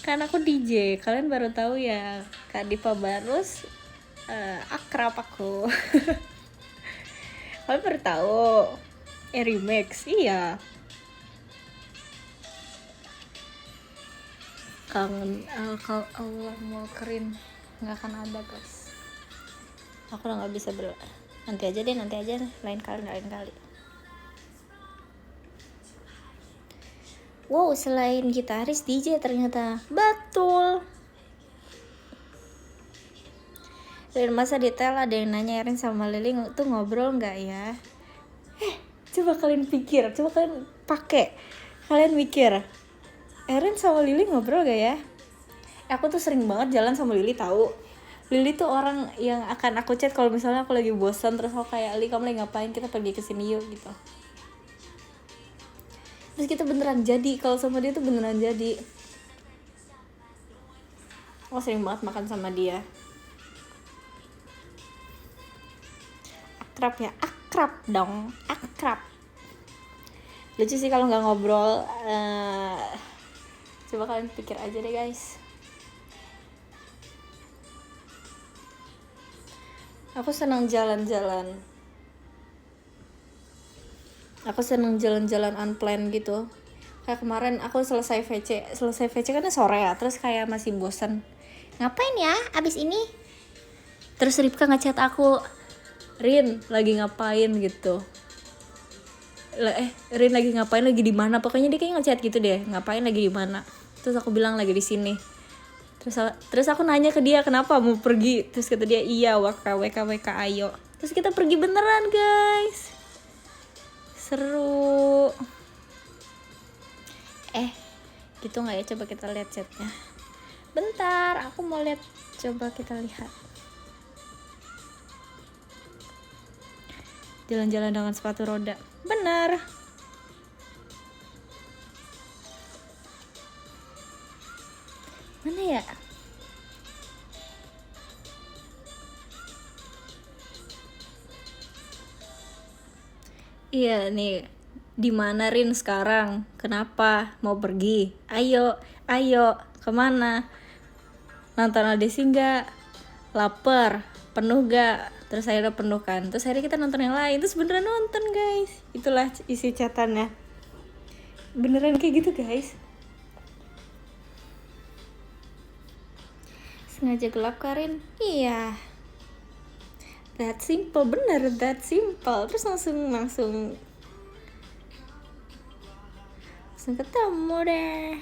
Kan aku DJ, kalian baru tahu ya. Kak Diva Barus akrab aku. Kalian baru tahu. Remix, iya. Kangen kalau Allah mau keren nggak akan ada guys. Aku udah nggak bisa nanti aja lain kali. Wow, selain gitaris DJ ternyata. Betul. Dan masa detail ada yang nanya Erin sama Lili tuh ngobrol nggak ya? Coba kalian pikir, coba kalian pakai, kalian mikir, Erin sama Lili ngobrol gak ya? Aku tuh sering banget jalan sama Lili tahu. Lili tuh orang yang akan aku chat kalau misalnya aku lagi bosan, terus aku kayak, Li kamu lagi ngapain, kita pergi kesini yuk gitu. Terus kita beneran jadi, kalau sama dia tuh beneran jadi. Aku sering banget makan sama dia. Akrab ya, akrab dong, akrab. Lucu sih kalau nggak ngobrol. Coba kalian pikir aja deh guys. Aku senang jalan-jalan. Aku senang jalan-jalan unplanned gitu. Kayak kemarin aku selesai VC kan sore ya, terus kayak masih bosan. Ngapain ya abis ini? Terus Ripka ngechat aku, Rin lagi ngapain gitu. Rin lagi ngapain, lagi di mana? Pokoknya dia kayak ngechat gitu deh, ngapain lagi di mana. Terus aku bilang lagi di sini. Terus aku nanya ke dia kenapa mau pergi. Terus kata dia iya WK ayo. Terus kita pergi beneran guys. Seru. Gitu nggak ya? Coba kita lihat chatnya. Bentar, aku mau lihat. Coba kita lihat. Jalan-jalan dengan sepatu roda. Benar. Mana ya? Iya nih. Di mana Rin sekarang? Kenapa? Mau pergi? Ayo. Kemana? Nonton Aldesi nggak? Laper? Penuh gak? Terus akhirnya penuh kan. Terus akhirnya kita nonton yang lain. Terus beneran nonton guys. Itulah isi chatannya. Beneran kayak gitu guys. Sengaja gelap Karin? Iya. That simple, bener that simple. Terus langsung ketemu deh.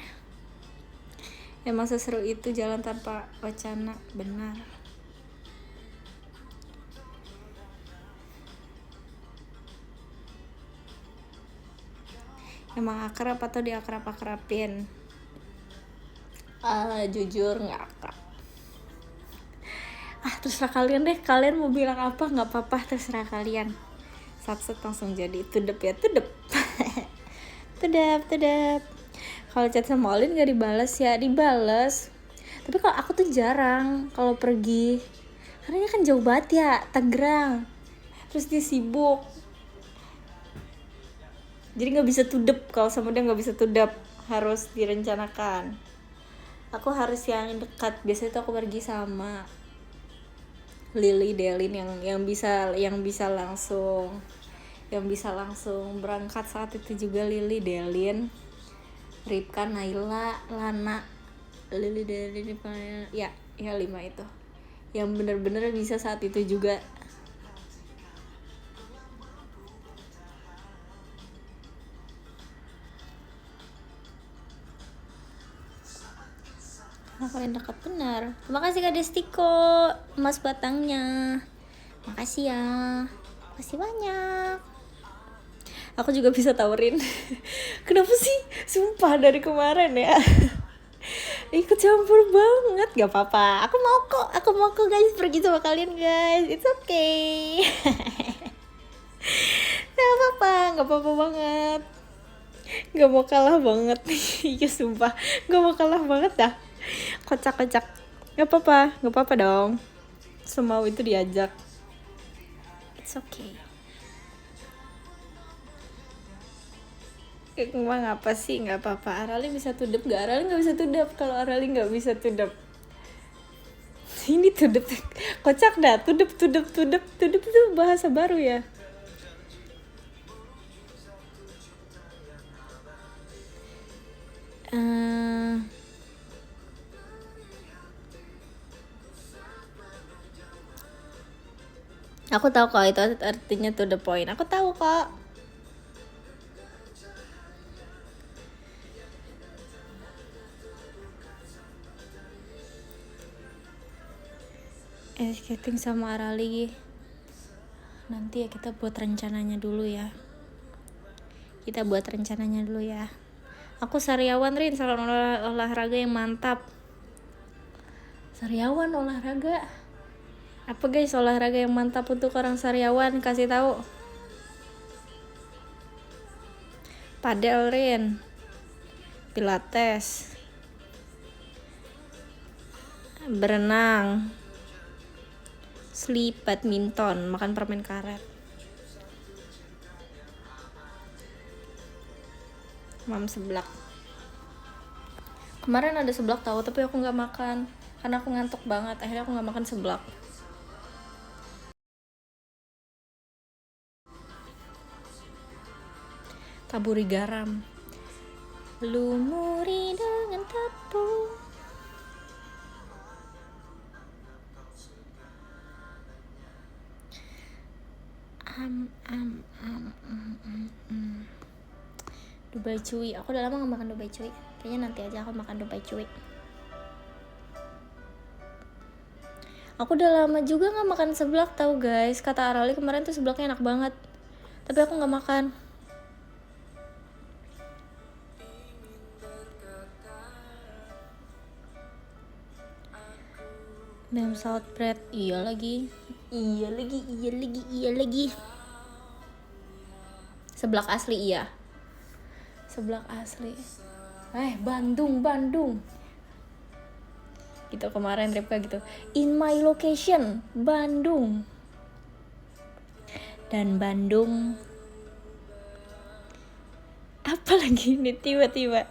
Emang seseru itu jalan tanpa wacana, benar. Emang akrab atau diakrab-akrabin? Jujur nggak akrab. terserah kalian deh, kalian mau bilang apa nggak apa-apa, terserah kalian. Sat-set langsung jadi tudep ya, tudep. tudep. Kalau chat sama Olin nggak dibales ya, dibales. Tapi kalau aku tuh jarang kalau pergi, karena ini kan jauh banget ya, Tangerang. Terus dia sibuk, jadi nggak bisa tudep. Kalau sama dia nggak bisa tudep, harus direncanakan. Aku harus yang dekat. Biasanya tuh aku pergi sama Lily Delin yang bisa langsung berangkat saat itu juga. Lily Delin, Ripka, Naila, Lana, Lily Delin, ya 5 itu yang bener-bener bisa saat itu juga. Nah, paling dekat benar. Terima kasih Kak Destiko, emas batangnya. Makasih ya, makasih banyak. Aku juga bisa tawarin. Kenapa sih? Sumpah dari kemarin ya. Ikut campur banget. Gak apa-apa, aku mau kok guys pergi sama kalian guys. It's okay. Gak apa-apa banget. Gak mau kalah banget. Iya sumpah, gak mau kalah banget dah. Kocak. Gak apa-apa dong. Semau itu diajak. It's okay. Emang apa sih, nggak apa-apa. Arali bisa tudep nggak? Arali nggak bisa tudep. Kalau Arali nggak bisa tudep, ini tudep kocak dah. Tudep itu bahasa baru ya. Aku tahu kok itu artinya to the point. Aku tahu kok. Skating sama Arali nanti ya, kita buat rencananya dulu ya. Aku sariawan Rin, salon olahraga yang mantap. Sariawan olahraga apa guys? Olahraga yang mantap untuk orang sariawan, kasih tahu. Padel Rin, pilates, berenang, sleep, badminton, makan permen karet, mam seblak. Kemarin ada seblak tahu, tapi aku nggak makan karena aku ngantuk banget. Akhirnya aku nggak makan seblak. Taburi garam, lumuri dengan tepung. Dubai cuy, aku udah lama gak makan Dubai cuy. Kayaknya nanti aja aku makan Dubai cuy. Aku udah lama juga gak makan seblak tahu guys. Kata Arali kemarin tuh seblaknya enak banget, tapi aku gak makan. Mem South bread, iya lagi. Seblak asli iya. Seblak asli. Bandung. Gitu kemarin Ripka gitu. In my location, Bandung. Dan Bandung. Apa lagi ini tiba-tiba?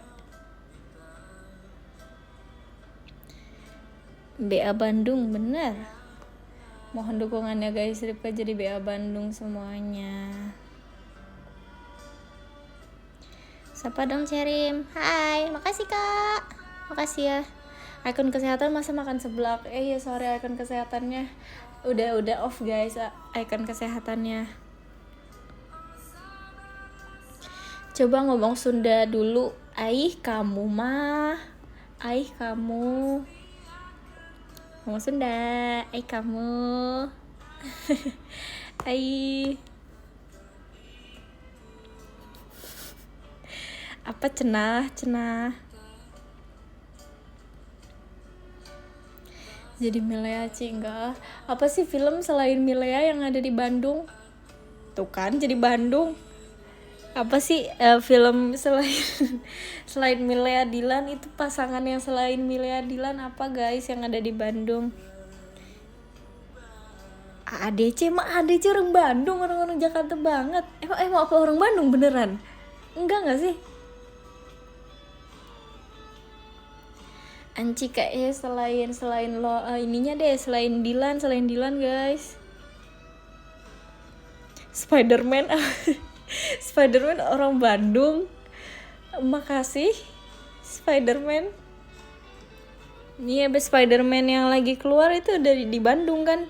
BA Bandung, bener. Mohon dukungannya guys, Ripka jadi BA Bandung semuanya. Sapa dong Cerim. Hai, makasih kak. Makasih ya. Ikon kesehatan masa makan seblak. Ya sorry, ikon kesehatannya udah off guys. Ikon kesehatannya. Coba ngomong Sunda dulu. Aih kamu mah. Aih kamu. Ngomong Sunda. Aih kamu. Aih. Apa cenah. Jadi Milea Ci enggak. Apa sih film selain Milea yang ada di Bandung? Tuh kan jadi Bandung. Apa sih film selain selain Milea Dilan, itu pasangan yang selain Milea Dilan apa guys yang ada di Bandung? ADC mah ADC orang Bandung, orang-orang Jakarta banget. Emang apa orang Bandung beneran? Enggak sih? Anci kayaknya selain lo ininya deh, selain Dilan guys. Spiderman Spiderman orang Bandung. Makasih Spiderman. Nih abis Spiderman yang lagi keluar itu dari di Bandung kan.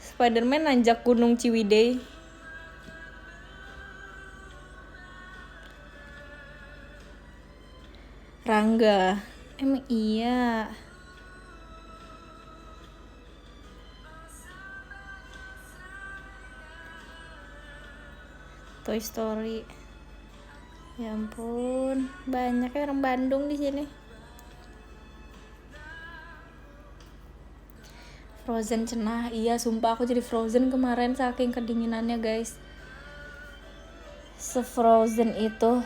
Spiderman nanjak Gunung Ciwidey. Rangga. Emang iya. Toy Story. Ya ampun, banyak ya orang Bandung di sini. Frozen cenah, iya sumpah aku jadi Frozen kemarin saking kedinginannya guys. Se-Frozen itu.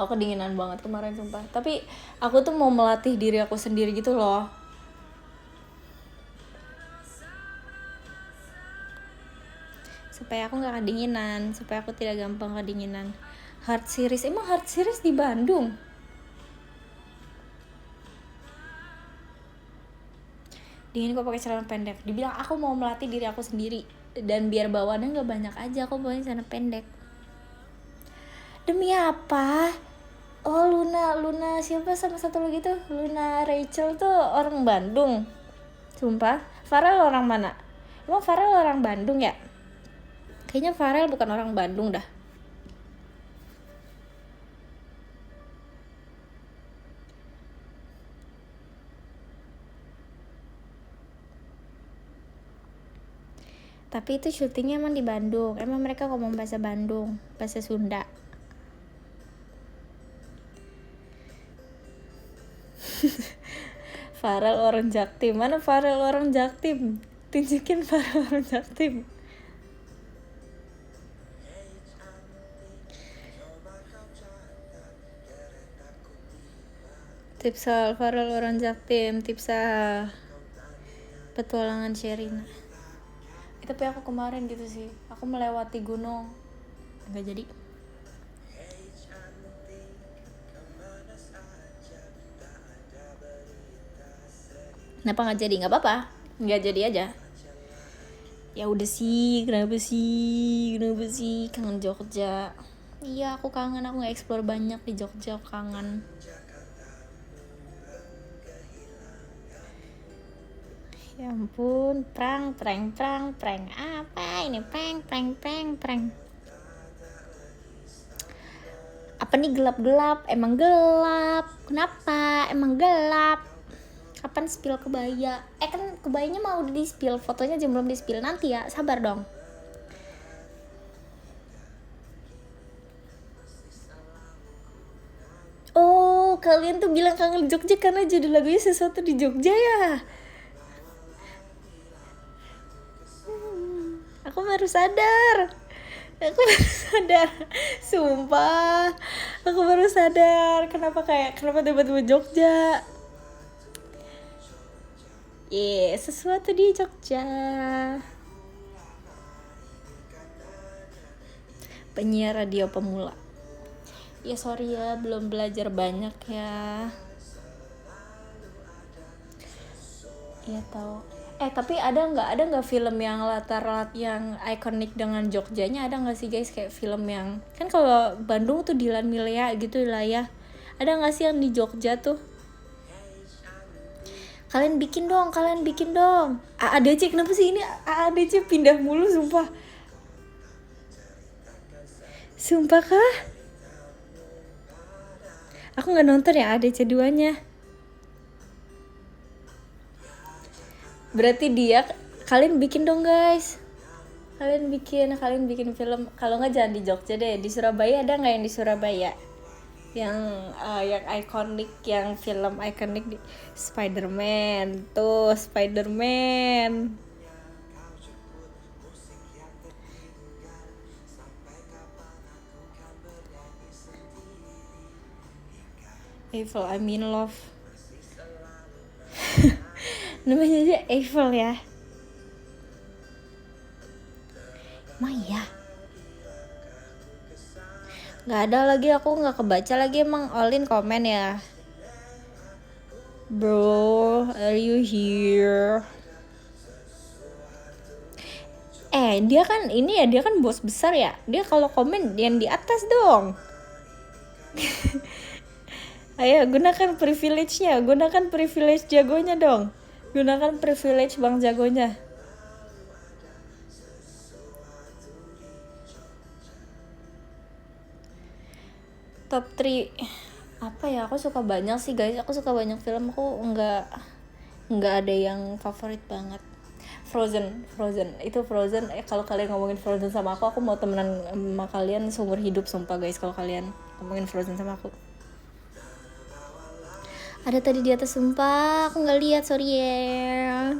Aku kedinginan banget kemarin sumpah. Tapi aku tuh mau melatih diri aku sendiri gitu loh. Supaya aku gak kedinginan, supaya aku tidak gampang kedinginan. Hard series, emang hard series di Bandung? Dingin kok pakai celana pendek. Dibilang aku mau melatih diri aku sendiri, dan biar bawaannya nggak banyak aja, aku bawain celana pendek. Demi apa? Oh Luna siapa sama satu lagi tuh, Luna Rachel tuh orang Bandung. Sumpah. Farel orang mana? Emang Farel orang Bandung ya? Kayaknya Farel bukan orang Bandung dah. Tapi itu syutingnya emang di Bandung. Emang mereka ngomong bahasa Bandung, bahasa Sunda. Farel orang Jaktim. Mana Farel orang Jaktim? Tunjukin Farel orang Jaktim. Tipsal Farel orang Jaktim, tipsal petualangan Sherina. Tapi aku kemarin gitu sih, aku melewati gunung, nggak jadi. Kenapa nggak jadi? Nggak apa-apa, nggak jadi aja. Ya udah sih, kenapa sih kangen Jogja. Iya aku kangen, aku nggak explore banyak di Jogja, aku kangen. Ya ampun, prank. Apa ini prank? Apa nih gelap? Emang gelap. Kenapa? Emang gelap. Kapan spill kebaya? Kan kebayanya mau di spill, fotonya aja belum di spill. Nanti ya, sabar dong. Oh, kalian tuh bilang kangen Jogja karena judul lagunya sesuatu di Jogja ya? Aku baru sadar. Sumpah. Aku baru sadar kenapa tiba-tiba Jogja. Sesuatu di Jogja. Penyiar radio pemula. Ya sorry ya, belum belajar banyak ya. Iya tahu. Tapi ada nggak film yang latar yang ikonik dengan Jogjanya, ada nggak sih guys, kayak film yang kan kalau Bandung tuh Dilan Milea gitu lah ya, ada nggak sih yang di Jogja tuh? Kalian bikin dong. AADC kenapa sih ini AADC pindah mulu sumpah kah? Aku nggak nonton ya AADC 2-nya. Berarti kalian bikin dong guys. Kalian bikin film. Kalau nggak jangan di Jogja deh. Di Surabaya ada nggak yang di Surabaya? yang ikonik, yang film ikonik di Spider-Man. Tuh, Spider-Man. Eiffel, I'm in love. Namanya aja Eiffel ya. Maya. Nggak ada lagi, aku nggak kebaca lagi, emang Olin komen ya. Bro, are you here? Dia kan ini ya, dia kan bos besar ya. Dia kalau komen yang di atas dong. Ayo gunakan privilege-nya, gunakan privilege jagonya dong. Gunakan privilege Bang Jagonya. Top 3 apa ya, aku suka banyak sih guys, aku suka banyak film, aku nggak ada yang favorit banget. Frozen itu Frozen. Kalau kalian ngomongin Frozen sama aku mau temenan sama kalian seumur hidup sumpah guys, kalau kalian ngomongin Frozen sama aku. Ada tadi di atas, sumpah aku nggak lihat, sorry ya.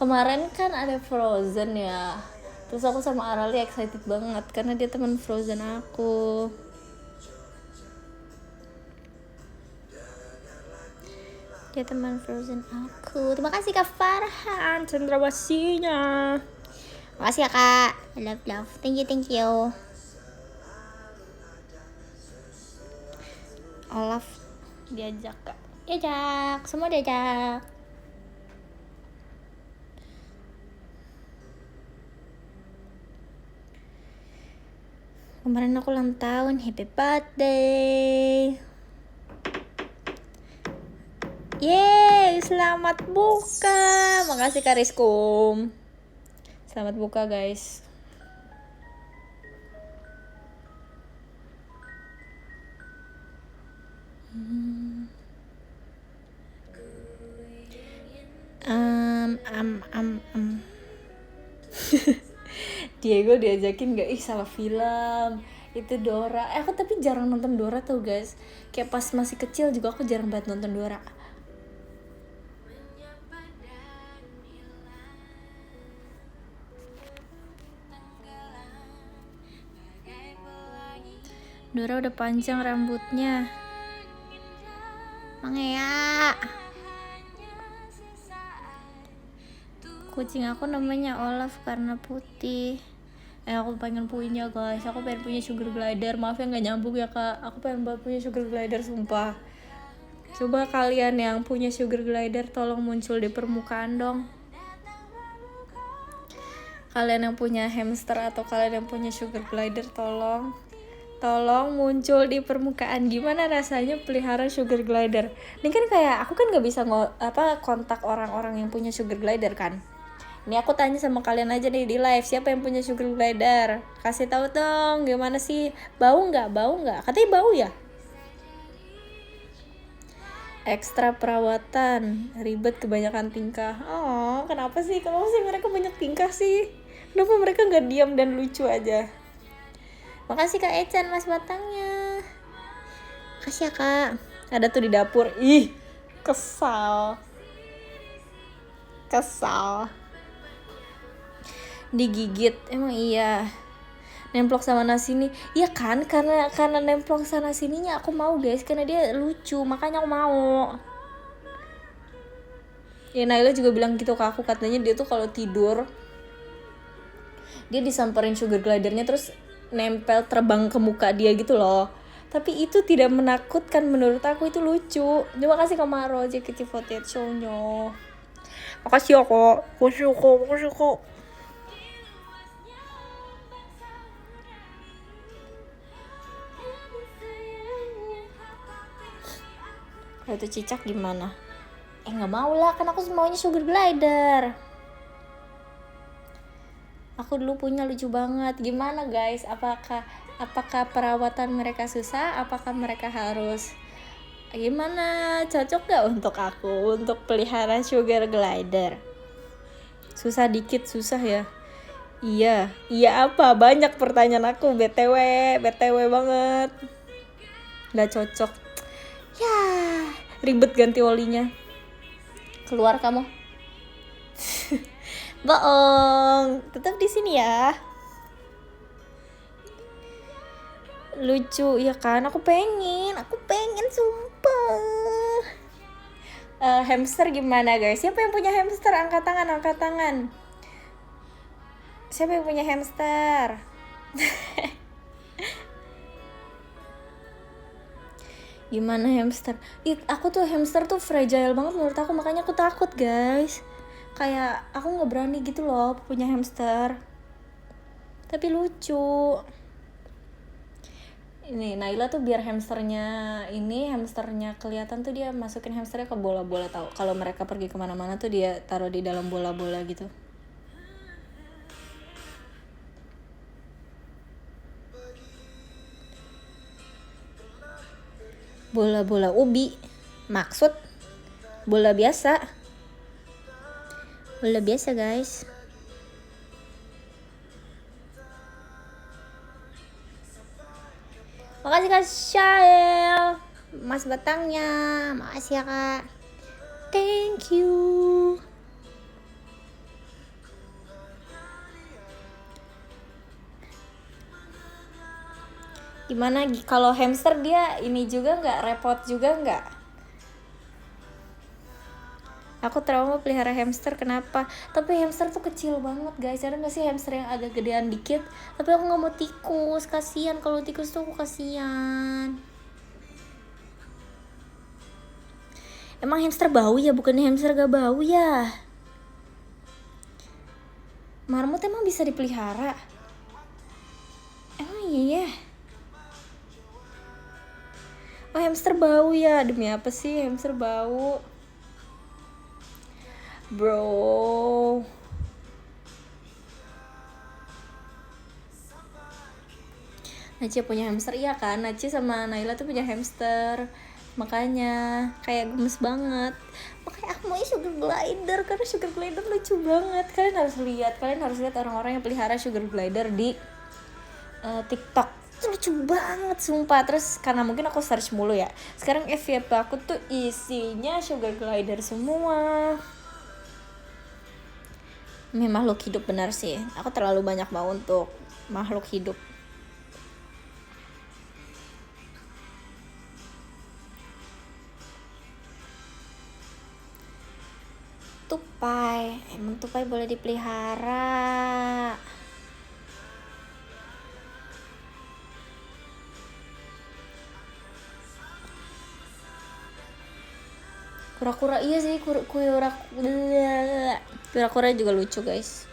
Kemarin kan ada Frozen ya, terus aku sama Arali excited banget karena dia teman Frozen aku. Dia teman Frozen aku. Terima kasih Kak Farhan cendrawasinya. Makasih ya Kak. Love. Thank you. Olaf diajak Kak. Diajak. Semua diajak. Kemarin aku ulang tahun. Happy birthday. Yeay, selamat buka. Makasih Kak Rizkum. Selamat buka guys. Diego diajakin gak? Ih salah film. Itu Dora. Aku tapi jarang nonton Dora tuh guys. Kayak pas masih kecil juga aku jarang banget nonton Dora. Dora udah panjang rambutnya. Mangea. Kucing aku namanya Olaf karena putih. Aku pengen punya guys, aku pengen punya sugar glider. Maaf ya nggak nyambung ya Kak, aku pengen banget punya sugar glider sumpah. Coba kalian yang punya sugar glider tolong muncul di permukaan dong. Kalian yang punya hamster atau kalian yang punya sugar glider tolong muncul di permukaan. Gimana rasanya pelihara sugar glider? Ini kan kayak aku kan nggak bisa kontak orang-orang yang punya sugar glider kan. Ini aku tanya sama kalian aja nih di live, siapa yang punya sugar glider? Kasih tahu dong, gimana sih? Bau nggak? Katanya bau ya? Ekstra perawatan, ribet, kebanyakan tingkah. Oh, kenapa sih mereka banyak tingkah sih? Kenapa mereka nggak diam dan lucu aja? Makasih Kak Echan mas batangnya. Makasih ya Kak. Ada tuh di dapur. Ih, kesal. Digigit, emang iya. Nemplok sama nasi nih. Iya kan, karena nemplok sama sininya aku mau guys, karena dia lucu, makanya aku mau. Ya Naila juga bilang gitu ke aku, katanya dia tuh kalau tidur dia disamperin sugar glidernya terus nempel terbang ke muka dia gitu loh. Tapi itu tidak menakutkan, menurut aku itu lucu. Terima kasih Kamaro JKT48 show-nya. Makasih ya kok. Makasih kok. Kalau itu cicak gimana? Nggak mau lah, kan aku maunya sugar glider. Aku dulu punya lucu banget. Gimana guys? Apakah perawatan mereka susah? Apakah mereka harus gimana? Cocok gak untuk aku untuk pelihara sugar glider? Susah dikit, susah ya. Iya, iya apa? Banyak pertanyaan aku, BTW, BTW banget. Nggak cocok. Ya, ribet ganti olinya. Keluar kamu. Bohong, tetap di sini ya. Lucu, ya kan? Aku pengen sumpah. Hamster gimana guys? Siapa yang punya hamster? Angkat tangan, angkat tangan. Siapa yang punya hamster? Gimana hamster? Aku tuh hamster tuh fragile banget menurut aku, makanya aku takut guys. Kayak aku nggak berani gitu loh punya hamster. Tapi lucu. Ini Naila tuh biar hamsternya kelihatan tuh dia masukin hamsternya ke bola-bola, tahu. Kalau mereka pergi kemana-mana tuh dia taruh di dalam bola-bola gitu. Bola-bola ubi. Maksud bola biasa. Bola biasa guys. Makasih Kak Syael, Mas batangnya. Makasih ya Kak. Thank you. Gimana kalau hamster dia ini juga nggak, repot juga nggak? Aku trauma pelihara hamster, kenapa? Tapi hamster tuh kecil banget guys. Ada nggak sih hamster yang agak gedean dikit? Tapi aku nggak mau tikus, kasihan. Kalau tikus tuh aku kasihan. Emang hamster bau ya? Bukannya hamster gak bau ya? Marmut emang bisa dipelihara? Emang iya ya? Oh hamster bau ya? Demi apa sih hamster bau? Bro, Naci punya hamster, iya kan? Naci sama Naila tuh punya hamster, makanya kayak gemes banget. Makanya aku mau sugar glider, karena sugar glider lucu banget. Kalian harus lihat orang-orang yang pelihara sugar glider di TikTok. Itu lucu banget sumpah. Terus karena mungkin aku search mulu ya, sekarang FYP aku tuh isinya sugar glider semua. Ini makhluk hidup benar sih. Aku terlalu banyak mau untuk makhluk hidup. Tupai, emang tupai boleh dipelihara. Kura-kura iya sih, kura-kura juga lucu guys.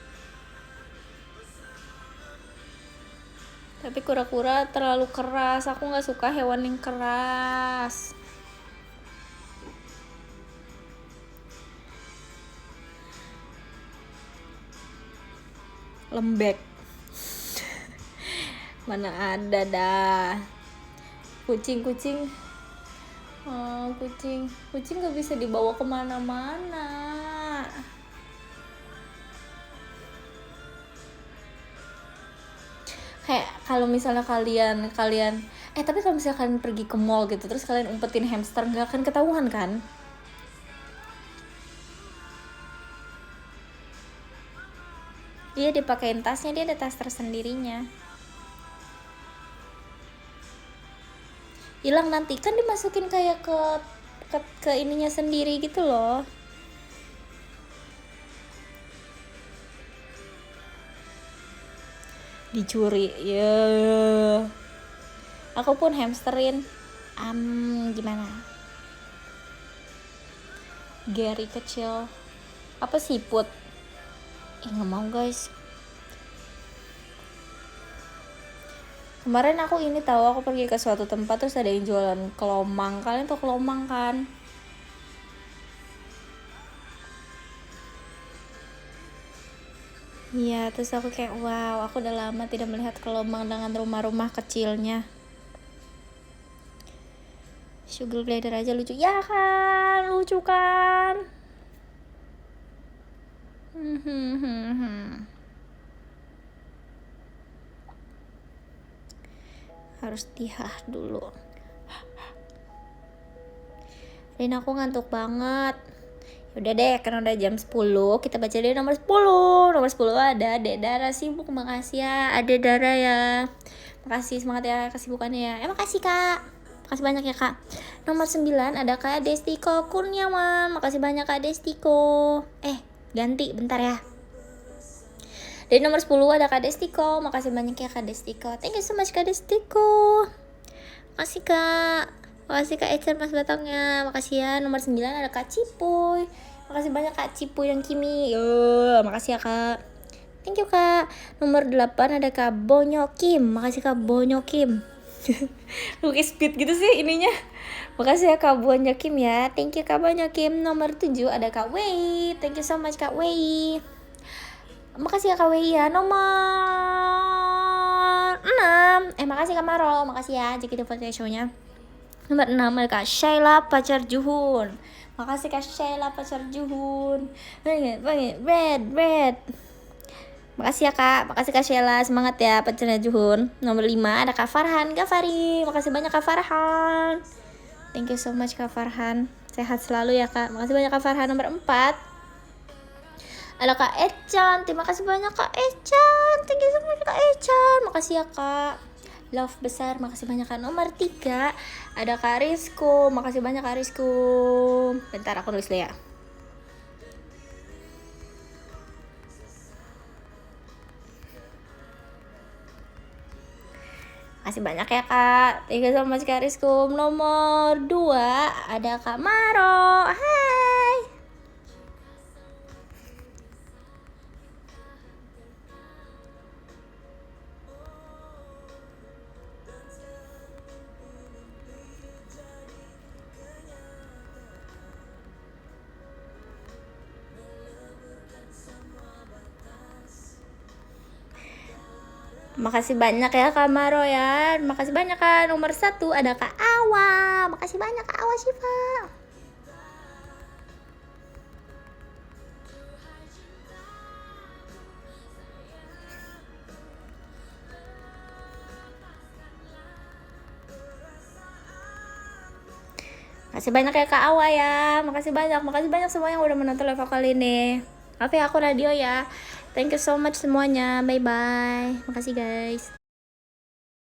Tapi kura-kura terlalu keras, aku nggak suka hewan yang keras. Lembek. Mana ada dah. Kucing nggak bisa dibawa kemana-mana. Kayak kalau misalnya kalian tapi kalau misalnya kalian pergi ke mall gitu terus kalian umpetin hamster, nggak akan ketahuan kan? Dia dipakein tasnya, dia ada tas tersendirinya. Hilang nanti kan dimasukin kayak ke ininya sendiri gitu loh. Dicuri ya. Aku pun hamsterin gimana, Gary kecil apa siput. Nggak mau guys. Kemarin aku pergi ke suatu tempat terus ada yang jualan kelomang. Kalian tau kelomang kan? Iya, terus aku kayak wow, aku udah lama tidak melihat kelomang dengan rumah-rumah kecilnya. Sugar glider aja lucu. Ya kan, lucu kan? harus dihah dulu. Dan aku ngantuk banget. Udah deh, kan udah jam 10, kita baca deh nomor 10. Nomor 10 ada Adek Dara sibuk. Makasih ya Adek Dara ya. Makasih, semangat ya kesibukannya ya. Makasih Kak. Makasih banyak ya Kak. Nomor 9 ada Kak Destiko Kurniawan. Makasih banyak Kak Destiko. Ganti bentar ya. Dari nomor 10 ada Kak Destiko. Makasih banyak ya Kak Destiko. Thank you so much Kak Destiko. Makasih Kak. Makasih Kak Ecer Mas Batangnya. Makasih ya. Nomor 9 ada Kak Cipuy. Makasih banyak Kak Cipuy yang Kimi. Makasih ya Kak. Thank you Kak. Nomor 8 ada Kak Bonyo Kim. Makasih Kak Bonyo Kim. Oke, speed gitu sih ininya. Makasih ya Kak Bonyo Kim ya. Thank you Kak Bonyo Kim. Nomor 7 ada Kak Wei. Thank you so much Kak Wei. Makasih ya Kak Wei ya. Nomor 6. Makasih Kak Maro. Makasih ya JKT48 show-nya. Nomor 6 ada Kak Shaila pacar Juhun. Makasih Kak Shaila pacar Juhun. Red. Makasih ya Kak. Makasih Kak Shaila. Semangat ya pacarnya Juhun. Nomor 5 ada Kak Farhan Gafari. Makasih banyak Kak Farhan. Thank you so much Kak Farhan. Sehat selalu ya Kak. Makasih banyak Kak Farhan. Nomor 4 ada Kak Echan. Terima kasih banyak Kak Echan. Thank you so much Kak Echan. Makasih ya Kak. Love besar, makasih banyak Kak. Nomor 3 ada Kak Rizko. Makasih banyak Kak Rizko. Bentar aku nulis dulu ya. Makasih banyak ya Kak. Thank you so much Kak Rizko. Nomor 2 ada Kak Maro. Hai. Makasih banyak ya Kak Maro ya. Makasih banyak Kak. Nomor 1 ada Kak Awa. Makasih banyak Kak Awa Syifa. Makasih banyak ya Kak Awa ya. Makasih banyak semua yang udah menonton live kali ini. Maaf ya aku radio ya. Thank you so much semuanya. Bye bye. Makasih guys.